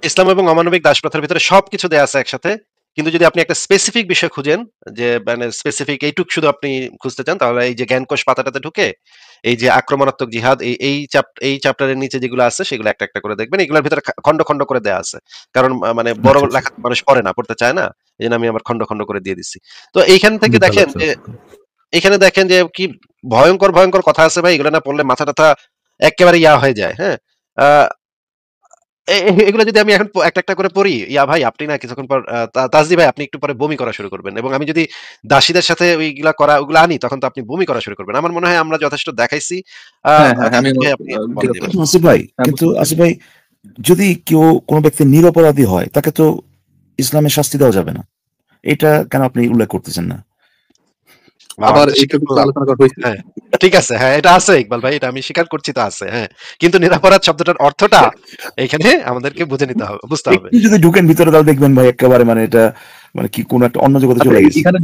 ইসলাম এবং অমানবিক দাসপ্রথার ভিতরে সবকিছু দেওয়া আছে একসাথে, কিন্তু যদি আপনি একটা স্পেসিফিক বিষয় খুঁজেন, যে মানে স্পেসিফিক এইটুক শুধু আপনি খুঁজতে চান, তাহলে এই যে জ্ঞানকোষ পাতাটাতে ঢুকে এই যে আক্রমণাত্মক জিহাদ, এই চ্যাপ্টারের নিচে যেগুলো আছে সেগুলো একটা একটা করে দেখবেন। এগুলোর ভিতরে খন্ড খন্ড করে দেওয়া আছে, কারণ মানে বড় লেখা মানুষ পড়ে না, পড়তে চায় না, এই জন্য আমি আবার খন্ড খন্ড করে দিয়ে দিচ্ছি। তো এইখান থেকে দেখেন যে এখানে দেখেন যে কি ভয়ঙ্কর ভয়ঙ্কর কথা আছে ভাই, এগুলো না পড়লে মাথা টাথা একেবারে হয়ে যায়। হ্যাঁ, এগুলো যদি আমি এখন একটা একটা করে পড়ি, ভাই আপনি না কিছুক্ষণ পর, তাজদি ভাই আপনি একটু পরে বমি করা শুরু করবেন, এবং আমি যদি দাসীদের সাথে ওইগুলা আনি তখন তো আপনি বমি করা শুরু করবেন। আমার মনে হয় আমরা যথেষ্ট দেখাইছি। আসিফ ভাই, কিন্তু আসিফ ভাই, যদি কেউ কোনো ব্যক্তি নিরপরাধী হয় তাকে তো ইসলামে শাস্তি দেওয়া যাবে না, এটা কেন আপনি উল্লেখ করতেছেন না? আবার এইটা কিন্তু আলোচনা করা হয়েছে। হ্যাঁ, ঠিক আছে। হ্যাঁ, এটা আছে ইকবাল ভাই। এটা আমি স্বীকার করছি তো আছে। হ্যাঁ। কিন্তু নিরপরাধ শব্দটার অর্থটা এইখানে আমাদেরকে বুঝে নিতে হবে, বুঝতে হবে। একটু যদি ঢুকেন ভিতরে তাহলে দেখবেন ভাই একেবারে মানে এটা মানে কি কোন একটা অন্য জগতে চলে গেছে। এখানে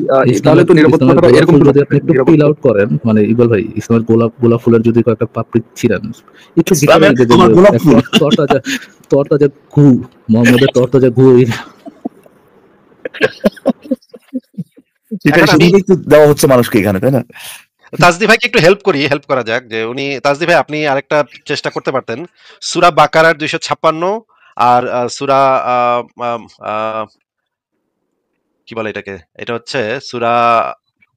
তাহলে তো নিরাপত্তাটা এরকম যদি আপনি একটু ফিল আউট করেন, মানে ইকবাল ভাই ইসলামের গোলাপ ফুলের যদি কয়েকটা পাপড়ি ছিলেন, একটু ইসলামের তোমার গোলাপ ফুল। তরতাজা ঘু, মোহাম্মদের তরতাজা ঘু। সেটা একটু দেওয়া হচ্ছে মানুষকে এখানে, তাই না? তাজদি ভাইকে একটু হেল্প করা যাক যে উনি তাজদি ভাই আপনি আরেকটা চেষ্টা করতে পারতেন। সূরা বাকারার 256 আর সূরা কি বলে এটাকে? এটা হচ্ছে সূরা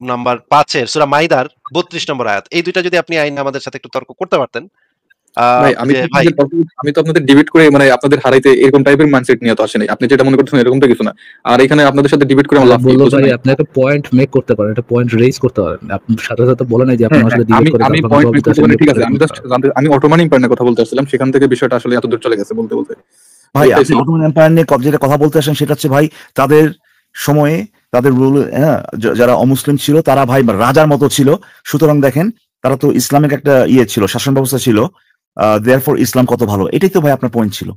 নাম্বার 5 এর সূরা মাইদার 32 নম্বর আয়াত। এই দুইটা যদি আপনি আইন আমাদের সাথে একটু তর্ক করতে পারতেন। ভাই আমি তো আপনাদের ডিবেট করে মানে আপনাদের হারাইতে এরকম টাইপের মাইন্ডসেট নিয়ে তো আসে নাই। আপনি যেটা মনে করছেন এরকমটা কিছু না। আর এখানে আপনাদের সাথে ডিবেট করে আমার লাভ বললো ভাই আপনি একটা পয়েন্ট মেক করতে পারেন, একটা পয়েন্ট রেজ করতে পারেন। আপনি সাথে সাথে বলে নাই যে আপনি আমার সাথে ডিবেট করেন। আমি পয়েন্ট মেক করতে পারি, ঠিক আছে। আমি জাস্ট আমি অটোমান এম্পায়ার কথা বলতে আসছিলাম, সেখান থেকে বিষয়টা আসলে এত দূর চলে গেছে বলতে ভাই আপনি অটোমান এম্পায়ার নিয়ে যেটা কথা বলতে আসেন সেটা হচ্ছে ভাই তাদের সময়ে তাদের রুল, হ্যাঁ, যারা অমুসলিম ছিল তারা ভাই রাজার মতো ছিল। সুতরাং দেখেন তারা তো ইসলামিক একটা ছিল, শাসন ব্যবস্থা ছিল। দেয়ারফর ইসলাম কত ভালো, এটাই তো ভাই আপনার পয়েন্ট ছিল।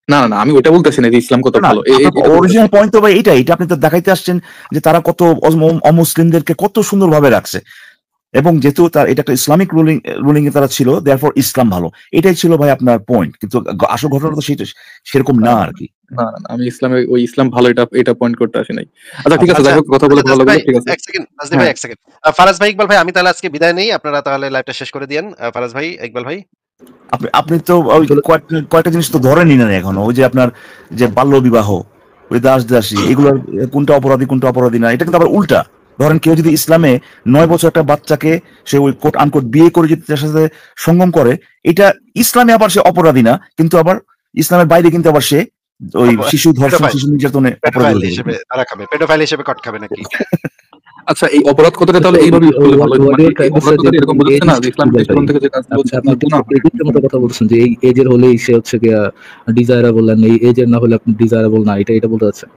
না আমি ওটা বলতেছি না যে ইসলাম কত ভালো। অরিজিনাল পয়েন্ট তো ভাই এটা আপনি তো দেখাইতে আসছেন যে তারা কত অমুসলিমদেরকে কত সুন্দরভাবে রাখছে, এবং যেহেতু তার এটা একটা ইসলামিক রুলিং এ তারা ছিল, দেয়ারফর ইসলাম ভালো, এটাই ছিল ভাই আপনার পয়েন্ট। কিন্তু আসল ঘটনা তো সেরকম না আর কি। না আমি ইসলাম ভালো এটা পয়েন্ট করতে আসি নাই। আচ্ছা ঠিক আছে, যাই হোক, কথা বলে ভালো লাগলো। ঠিক আছে, এক সেকেন্ড তাজদি ভাই, এক সেকেন্ড। ফারাজ ভাই, ইকবাল ভাই, আমি তাহলে আজকে বিদায় নেই। আপনারা তাহলে লাইভটা শেষ করে দিয়েন। ফারাজ ভাই, ইকবাল ভাই, আপনি তো কয়েকটা জিনিস তো ধরেনই না এখনো। ওই যে আপনার যে বাল্য বিবাহ, ওই দাসী, এগুলোর কোনটা অপরাধী না, এটা কিন্তু আবার উল্টা। ধরেন কেউ যদি ইসলামে 9 বছর একটা বাচ্চাকে সে ওই কোট আনকোট বিয়ে করে যদি তার সাথে সঙ্গম করে, এটা ইসলামে আবার সে অপরাধী না, কিন্তু আবার ইসলামের বাইরে কিন্তু আবার সে ওই শিশু ধর্ষণ, শিশু নির্যাতনে অপরাধী হিসেবে তারা খাবে, পেডোফাইল হিসেবে কট খাবে নাকি? আচ্ছা এই অপরাধ কথাটা তাহলে এইভাবে বললে ভালো হতো। মানে অপরাধ কথাটা এরকম বলছেন না যে ইসলাম দৃষ্টিকোণ থেকে যে কাজগুলো হচ্ছে আপনি এজের মতো কথা বলছেন যে এই এজের হলেই সে হচ্ছে গিয়া ডিজায়ারেবল, না এই এজের না হলে আপনি ডিজায়ারেবল না, এটা বলতে চাচ্ছেন?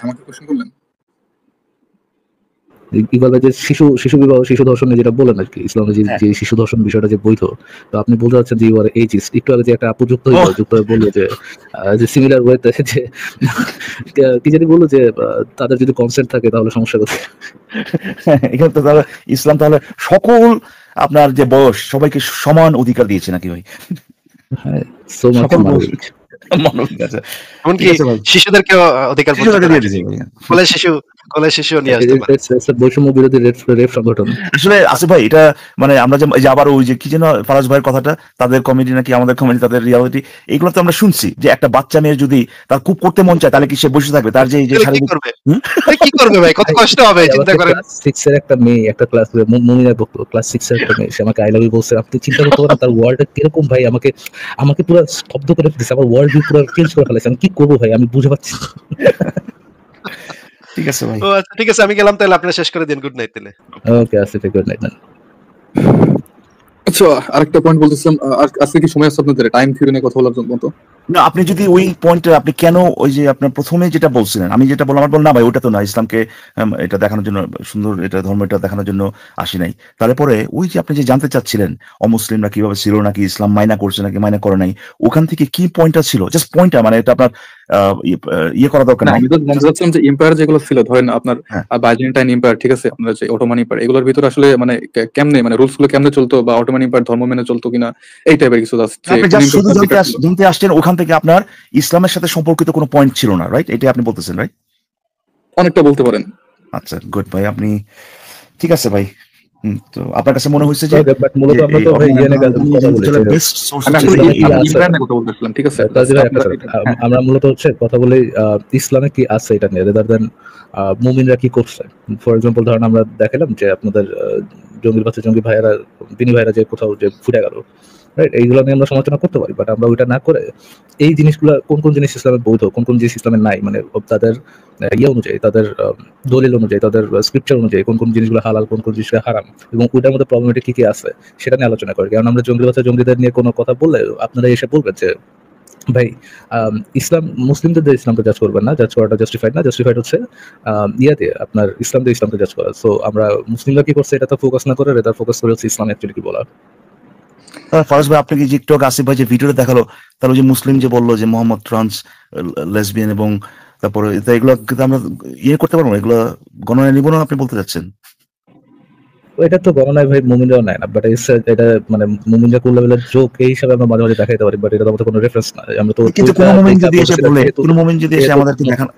আমাকে কোশ্চেন করলেন ইকবাল যে শিশু বিবাহ, শিশু ধর্ষণে যেটা বলেন আর কি, ইসলামে যে শিশু ধর্ষণ বিষয়টা যে বৈধ, তো আপনি বলতে চাচ্ছেন যে ইউর এজ ইস, একটু আগে যে একটা আপু যুক্ত হয়ে বললো যে সিমিলার ওয়েতে যে কি জানি বললো যে তাদের যদি কনসেন্ট থাকে তাহলে সমস্যা কোথায়? এখানে তো তাহলে ইসলাম তাহলে সকল আপনার যে বয়স সবাইকে সমান অধিকার দিয়েছে নাকি ভাই? হ্যাঁ, সো মাচ মানবিক আছে। এমনকি শিশুদেরকে অধিকার কোলে শিশু নিয়ে আসতে পারে। বৈষম্য বিরোধী রেপ সংগঠন। আসলে আসিফ ভাই এটা মানে আমরা যে আবার ওই যে কি যেন ফারাজ ভাইয়ের কথাটা, তাদের কমেডি নাকি আমাদের কমেডি, তাদের রিয়ালিটি, এগুলো তো আমরা শুনছি যে একটা বাচ্চা মেয়ে যদি তার খুব করতে মন চায় তাহলে কি সে বসে থাকবে? তার যে শারীরিক কি করবে ভাই, কত কষ্ট হবে চিন্তা করেন। ক্লাস 6 এর একটা মেয়ে, একটা ক্লাস মুমিনা বক্ত, ক্লাস 6 এর একটা মেয়ে, সে আমাকে আই লাভ ইউ বলছে। আপনি চিন্তা করতে পারেন তার ওয়ার্ডটা কিরকম ভাই? আমাকে পুরো স্তব্ধ করে দিয়েছে, আমার ওয়ার্ড পুরো চেঞ্জ করে ফেলেছে। আমি কি করবো ভাই, আমি বুঝে পাচ্ছি। ঠিক আছে ভাই, ও আচ্ছা ঠিক আছে, আমি গেলাম তাহলে, আপনারা শেষ করে দিন। গুড নাইট তাহলে। ওকে আসিফ, গুড নাইট। আচ্ছা আরেকটা পয়েন্ট বলতেছিলাম, আজকে কি সময় আছে আপনাদের টাইম থিওরি নিয়ে কথা বলার জন্য? না আপনি যদি ওই পয়েন্টে আপনি কেন ওই যে আপনার প্রথমে যেটা বলছিলেন, আমি যেটা বললাম, আমার বল না ভাই ওটা তো না, ইসলামকে এটা দেখানোর জন্য সুন্দর, এটা ধর্ম এটা দেখানোর জন্য আসি নাই। তারপরে ওই যে আপনি যে জানতে চাচ্ছিলেন অমুসলিমরা কিভাবে ছিল, নাকি ইসলাম মাইনা করছে নাকি মাইনা করে নাই, ওখান থেকে কি পয়েন্টটা ছিল, জাস্ট পয়েন্টটা, মানে এটা আপনার ইয়ে করা দরকার নাই। আমি তো জানতে চাচ্ছিলাম যে এম্পায়ার যেগুলো ছিল, ধরেন আপনার বাইজেন্টাইন এম্পায়ার, ঠিক আছে, আপনার যে অটোমান এম্পায়ার, এগুলোর ভিতর আসলে মানে কেমনে, মানে রুলস গুলো কেমনে চলতো, বা অটোমান এম্পায়ার ধর্ম মেনে চলতো কিনা, এই টাইপের কিছু জানতে আসছেন। ওখান থেকে আপনার ইসলামের সাথে সম্পর্কিত কোনো পয়েন্ট ছিল না, রাইট? এটা আপনি বলতেছেন, রাইট? অনেকটা বলতে পারেন। আচ্ছা গুড ভাই, আপনি ঠিক আছে ভাই। তো আপনার কাছে মনে হয়েছে যে মূলত আমরা তো ভাই ঠিক আছে, আমরা মূলত হচ্ছে কথা বলি ইসলামে কি আছে এটা নিয়ে, রেদার দেন মুমিনরা কি করছে। ফর এক্সাম্পল ধরেন আমরা দেখালাম যে আপনাদের জঙ্গি ভাইয়েরা, বিনি ভাইয়েরা যে কোথাও যে ফুটে গেল, রাইট, এইগুলো নিয়ে আমরা সমালোচনা করতে পারি। বাট আমরা ওইটা না করে এই জিনিসগুলো, কোন কোন জিনিস ইসলামের বৈধ, কোন কোন জিনিস ইসলামের নাই, মানে তাদের ইয়ে অনুযায়ী, তাদের দলিল অনুযায়ী, তাদের স্ক্রিপচার অনুযায়ী কোন কোন জিনিসগুলো হালাল, কোন কোন জিনিসগুলো হারাম, এবং ওইটার মধ্যে প্রবলেমেটিক কি কি আছে সেটা নিয়ে আলোচনা করি। কারণ আমরা জঙ্গিদের নিয়ে কোনো কথা বললে আপনারা এসে বলবেন যে ভাই ইসলাম মুসলিমদের দিয়ে ইসলামকে জাজ করবেন না, জাজ করাটা জাস্টিফাইড না। জাস্টিফাইড হচ্ছে ইয়াতে আপনার ইসলাম দিয়ে ইসলামকে জাজ করা। সো আমরা মুসলিমরা কি করছে এটা তো ফোকাস না করে রেদার ফোকাস করে হচ্ছে ইসলাম অ্যাকচুয়ালি কি বলা। ফরাজ ভাই, আপনি কি যে একটু আগে আসিফ ভাই যে ভিডিওটা দেখালো, তার ওই যে মুসলিম যে বললো যে মোহাম্মদ ট্রান্স লেসবিয়ান এবং তারপরে এগুলো কিন্তু আমরা ইয়ে করতে পারবো না, এগুলো গণনায় নিব না আপনি বলতে চাচ্ছেন? এটা তো গণনায় ভাই মুমিনরাও নেয় না, বাট এটা মানে মুমিনরা কোন লেভেলের জোক এই হিসাবে আমরা মাঝে মাঝে দেখাইতে পারি, বাট এটা আমাদের কোনো রেফারেন্স না। আমরা তো কিন্তু কোন মুমিন যদি এসে বলে, কোন মুমিন যদি এসে আমাদেরকে দেখান,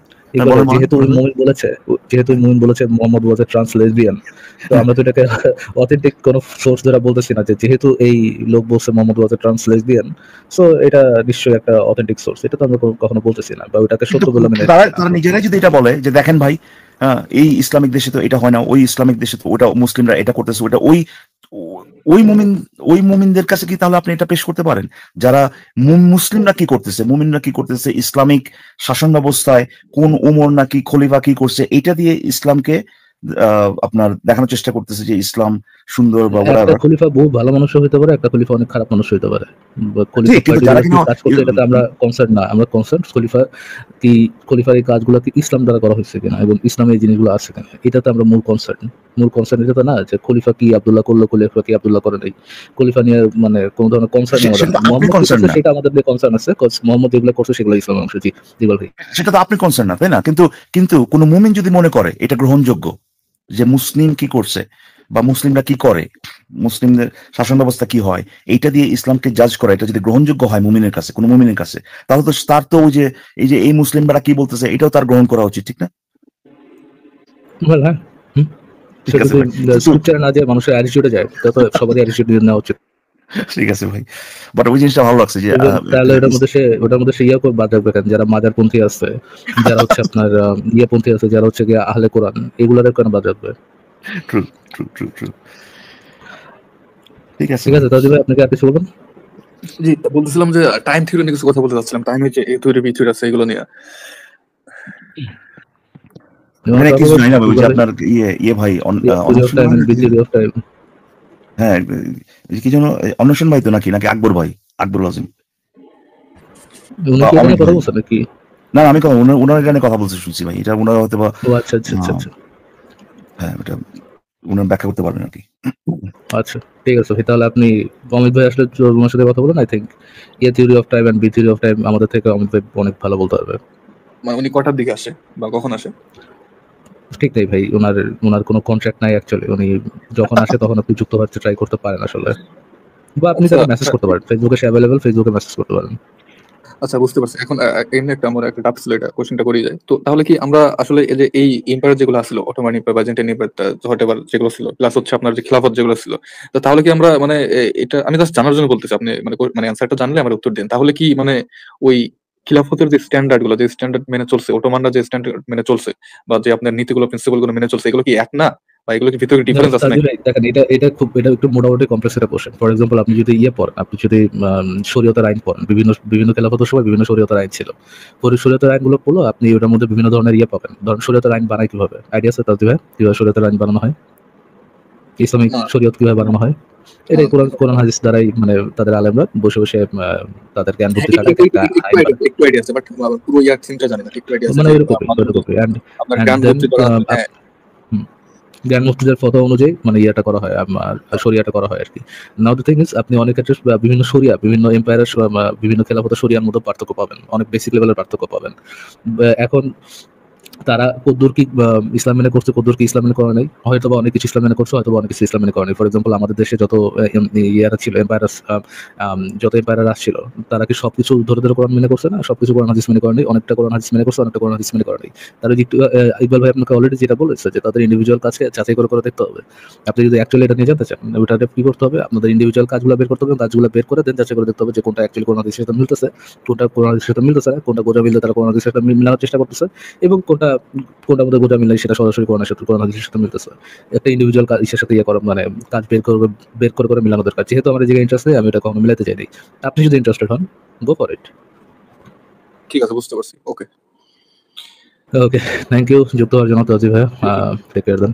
যেহেতু ওই মুমিন বলেছে মোহাম্মদ ওয়াজ এ ট্রান্স লেসবিয়ান, তো আমরা তো এটাকে অথেন্টিক কোন সোর্স দ্বারা বলতেছি না যে যেহেতু এই লোক বলছে মোহাম্মদ ওয়াজ এ ট্রান্স লেসবিয়ান, সো এটা নিশ্চয়ই একটা অথেন্টিক সোর্স, এটা তো আমরা কখনো বলতেছি না বা ওটাকে সত্য বলে মেনে তারা নিজেরাই যদি এটা বলে যে দেখেন ভাই, এই ইসলামিক দেশে তো এটা হয় না, ওই ইসলামিক দেশে তো ওটা মুসলিমরা এটা করতেছে, ওটা ওই মুমিনদের কাছে কি তাহলে আপনি এটা পেশ করতে পারেন? যারা মুসলিমরা কি করতেছে, মুমিনরা কি করতেছে, ইসলামিক শাসন ব্যবস্থায় কোন উমর নাকি খলিফা কি করছে, এটা দিয়ে ইসলামকে আপনার দেখানোর চেষ্টা করতেছে যে ইসলাম সুন্দর বা একটা খলিফা বহু ভালো মানুষ হইতে পারে, একটা খলিফা অনেক খারাপ মানুষ হইতে পারে। আমরা কনসার্ন না, আমরা কনসার্ন খলিফার এই কাজগুলো কি ইসলাম দ্বারা করা হয়েছে কিনা এবং ইসলামে এই জিনিসগুলো আছে কিনা, এটাতে আমরা মূল কনসার্ন এটা তো না যে খলিফা কি আব্দুল্লাহ করলো, খলিফা কি আব্দুল্লাহ করে নাই, খলিফা নিয়ে মানে কোন ধরনের কনসার্ন সেটা আমাদের নিয়ে কনসার্ন আছে। মোহাম্মদ যেগুলো করছে সেগুলো ইসলামের অংশ। জি দিবাল ভাই, সেটা তো আপনি কনসার্ন না, তাই না? কিন্তু কোন মুমিন যদি মনে করে এটা গ্রহণযোগ্য যে মুসলিম কি করছে বা মুসলিমরা কি করে, মুসলিমদের শাসন ব্যবস্থা কি হয়, এইটা দিয়ে ইসলামকে জাজ করা, এটা যদি গ্রহণযোগ্য হয় মুমিনের কাছে, কোনো মুমিনের কাছে, তাহলে তো তার তো ওই যে এই মুসলিমরা কি বলতেছে এটাও তার গ্রহণ করা উচিত, ঠিক না? হ্যাঁ, স্ক্রিপচারে না যে মানুষের অ্যাটিটিউডে যায়, তো সবারই অ্যাটিটিউড নেওয়া উচিত। ঠিক আছে ভাই, বাট ওই জিনিসটা ভালো লাগছে যে তাহলে ওটার মধ্যে সে বাদ রাখবে কেন, যারা মাজারপন্থী আছে, যারা হচ্ছে আপনার ইয়েপন্থী আছে, যারা হচ্ছে গিয়ে আহলে কোরআন, এগুলোর কেন বাদ রাখবে? ট্রু। ঠিক আছে তাহলে ভাই আপনাকে আর কিছু বলবেন? জি, বলতেছিলাম যে টাইম থিওরি নিয়ে কিছু কথা বলতে চাচ্ছিলাম। টাইম হচ্ছে এ থিওরি বি থিওরি আছে, এগুলো নিয়ে কিছু নাই না ওই যে আপনার ইয়ে ভাই হ্যাঁ, কি যেন অন্বেষণ ভাই তো নাকি আকবর ভাই, আকবরুল আজিম। না আমি ওনার গানে কথা বলতে শুনছি ভাই, এটা ওনারা হয়তো বা আচ্ছা হ্যাঁ, এটা ওনার ব্যাখ্যা করতে পারবেন আর কি। আচ্ছা ঠিক আছে, তাহলে আপনি অমিত ভাই আসলে ওনার সাথে কথা বলেন। I think A theory of time and B theory of time আমাদের থেকে অমিত ভাই অনেক ভালো বলতে পারবে। মানে উনি কটার দিকে আসে বা কখন আসে ঠিক নাই ভাই, ওনার কোনো কন্ট্রাক্ট নাই অ্যাকচুয়ালি, উনি যখন আসে তখন আপনি যুক্ত হতে ট্রাই করতে পারেন আসলে, বা আপনি তাকে মেসেজ করতে পারেন, ফেসবুকে সে অ্যাভেলেবল, ফেসবুকে মেসেজ করতে পারেন। আচ্ছা বুঝতে পারছি। এখন এমনি আমার একটা ডাউট ছিল, এটা কোশ্চেনটা করি যায়। তো তাহলে কি আমরা আসলে এই যে এই এম্পায়ার যেগুলো ছিল, Ottoman empire, Byzantine empire, whatever যেগুলো ছিল, প্লাস হচ্ছে আপনার যে খিলাফত যেগুলো ছিল, তো তাহলে কি আমরা মানে এটা আমি জাস্ট জানার জন্য বলতেছি, আপনি মানে অ্যানসারটা জানলে আমার উত্তর দিন। তাহলে কি মানে ওই খিলাফতের যে স্ট্যান্ডার্ড গুলো, যে স্ট্যান্ডার্ড মেনে চলছে, অটোমানরা যে স্ট্যান্ডার্ড মেনে চলছে, বা যে আপনার নীতিগুলো, প্রিন্সিপাল গুলো মেনে চলছে, এগুলো কি এক না, বা এগুলো কি ভিতরে ডিফারেন্স আছে নাকি? দেখেন এটা একটু মোটামুটি কমপ্লেক্স একটা কোশ্চেন। ফর এক্সাম্পল আপনি যদি পড়েন, আপনি যদি শরীয়তের আইন পড়েন, বিভিন্ন খেলাফতের সময় বিভিন্ন শরীয়তের আইন ছিল, শরীয়তের আইনগুলো পড়লো আপনি, ওটার মধ্যে বিভিন্ন ধরনের পাবেন। ধরেন শরীয়তের আইন বানায় কিভাবে, আইডিয়া আছে তাদের ভাই কিভাবে শরীয়তের আইন বানানো হয়, ইসলামিক শরীয়ত কিভাবে বানানো হয়, এটাই কোরআন হাদিস দ্বারাই মানে তাদের আলেমরা বসে বসে তাদের জ্ঞান বুদ্ধি ছাড়া একটু আইডিয়া আছে, বাট পুরো থিমটা জানি না, একটু আইডিয়া আছে মানে এরকম আপনার জ্ঞান মুফতিদের ফতোয়া অনুযায়ী মানে ইয়েটা করা হয়, শরিয়াটা করা হয় আর কি। নাও দ্য থিং ইজ, আপনি অনেক ক্ষেত্রে বিভিন্ন শরিয়া, বিভিন্ন এম্পায়ারের বিভিন্ন খেলাফতের শরিয়ার মধ্যে পার্থক্য পাবেন, অনেক বেসিক লেভেলের পার্থক্য পাবেন। এখন তারা কদ্দুর কি ইসলাম মেনে করছে, কদ্দুর কি ইসলাম মেনে করে নাই, হয়তো বা অনেক কিছু ইসলাম মেনে করছে, হয়তো বা অনেক কিছু ইসলাম মেনে করে নাই। ফর এক্সাম্পল আমাদের দেশে যত ইয়ারা ছিল, যত এম্পায়ার আসছিল, তারা কি সবকিছু ধরে ধরে কোরআন মেনে করছে না, সবকিছু কোরআন হাদিস মেনে করে নাই, অনেকটা কোরআন হাদিস মেনে করছে, অনেকটা কোরআন হাদিস মেনে করে নাই। তারা ইকবাল ভাই আপনাকে অলরেডি যেটা বলেছে যে তাদের ইন্ডিভিজুয়াল কাজকে যাচাই করে দেখতে হবে। আপনি যদি অ্যাকচুয়ালি এটা নিয়ে জানতে চান, ওটা কি করতে হবে, আপনাদের ইন্ডিভিজুয়াল কাজগুলো বের করতে হবে, কাজগুলো বের করে দেন যাচাই করে দেখতে হবে যে কোনটা অ্যাকচুয়ালি কোরআন হাদিসের সাথে মিলতেছে, কোনটা কোরআন হাদিসের সাথে মিলতেছে না, কোনটা গোজা মিলতে তারা কোরআন হাদিসের সাথে মিলানোর চেষ্টা করতেছে, এবং কোনটা মধ্যে গোজা মিলাই সেটা সরাসরি কোরআনের হাদিসের সাথে মিলতেছে। একটা ইন্ডিভিজুয়াল কাজের সাথে মানে কাজ বের করে মিলানো দরকার। যেহেতু আমার এই জায়গায় ইন্টারেস্ট নেই, আমি এটা কখনো মিলাতে চাইনি। আপনি যদি ইন্টারেস্টেড হন, গো ফর ইট। ঠিক আছে, বুঝতে পারছি। ওকে থ্যাংক ইউ যুক্ত হওয়ার জন্য তাজি ভাই, টেক কেয়ার দেন।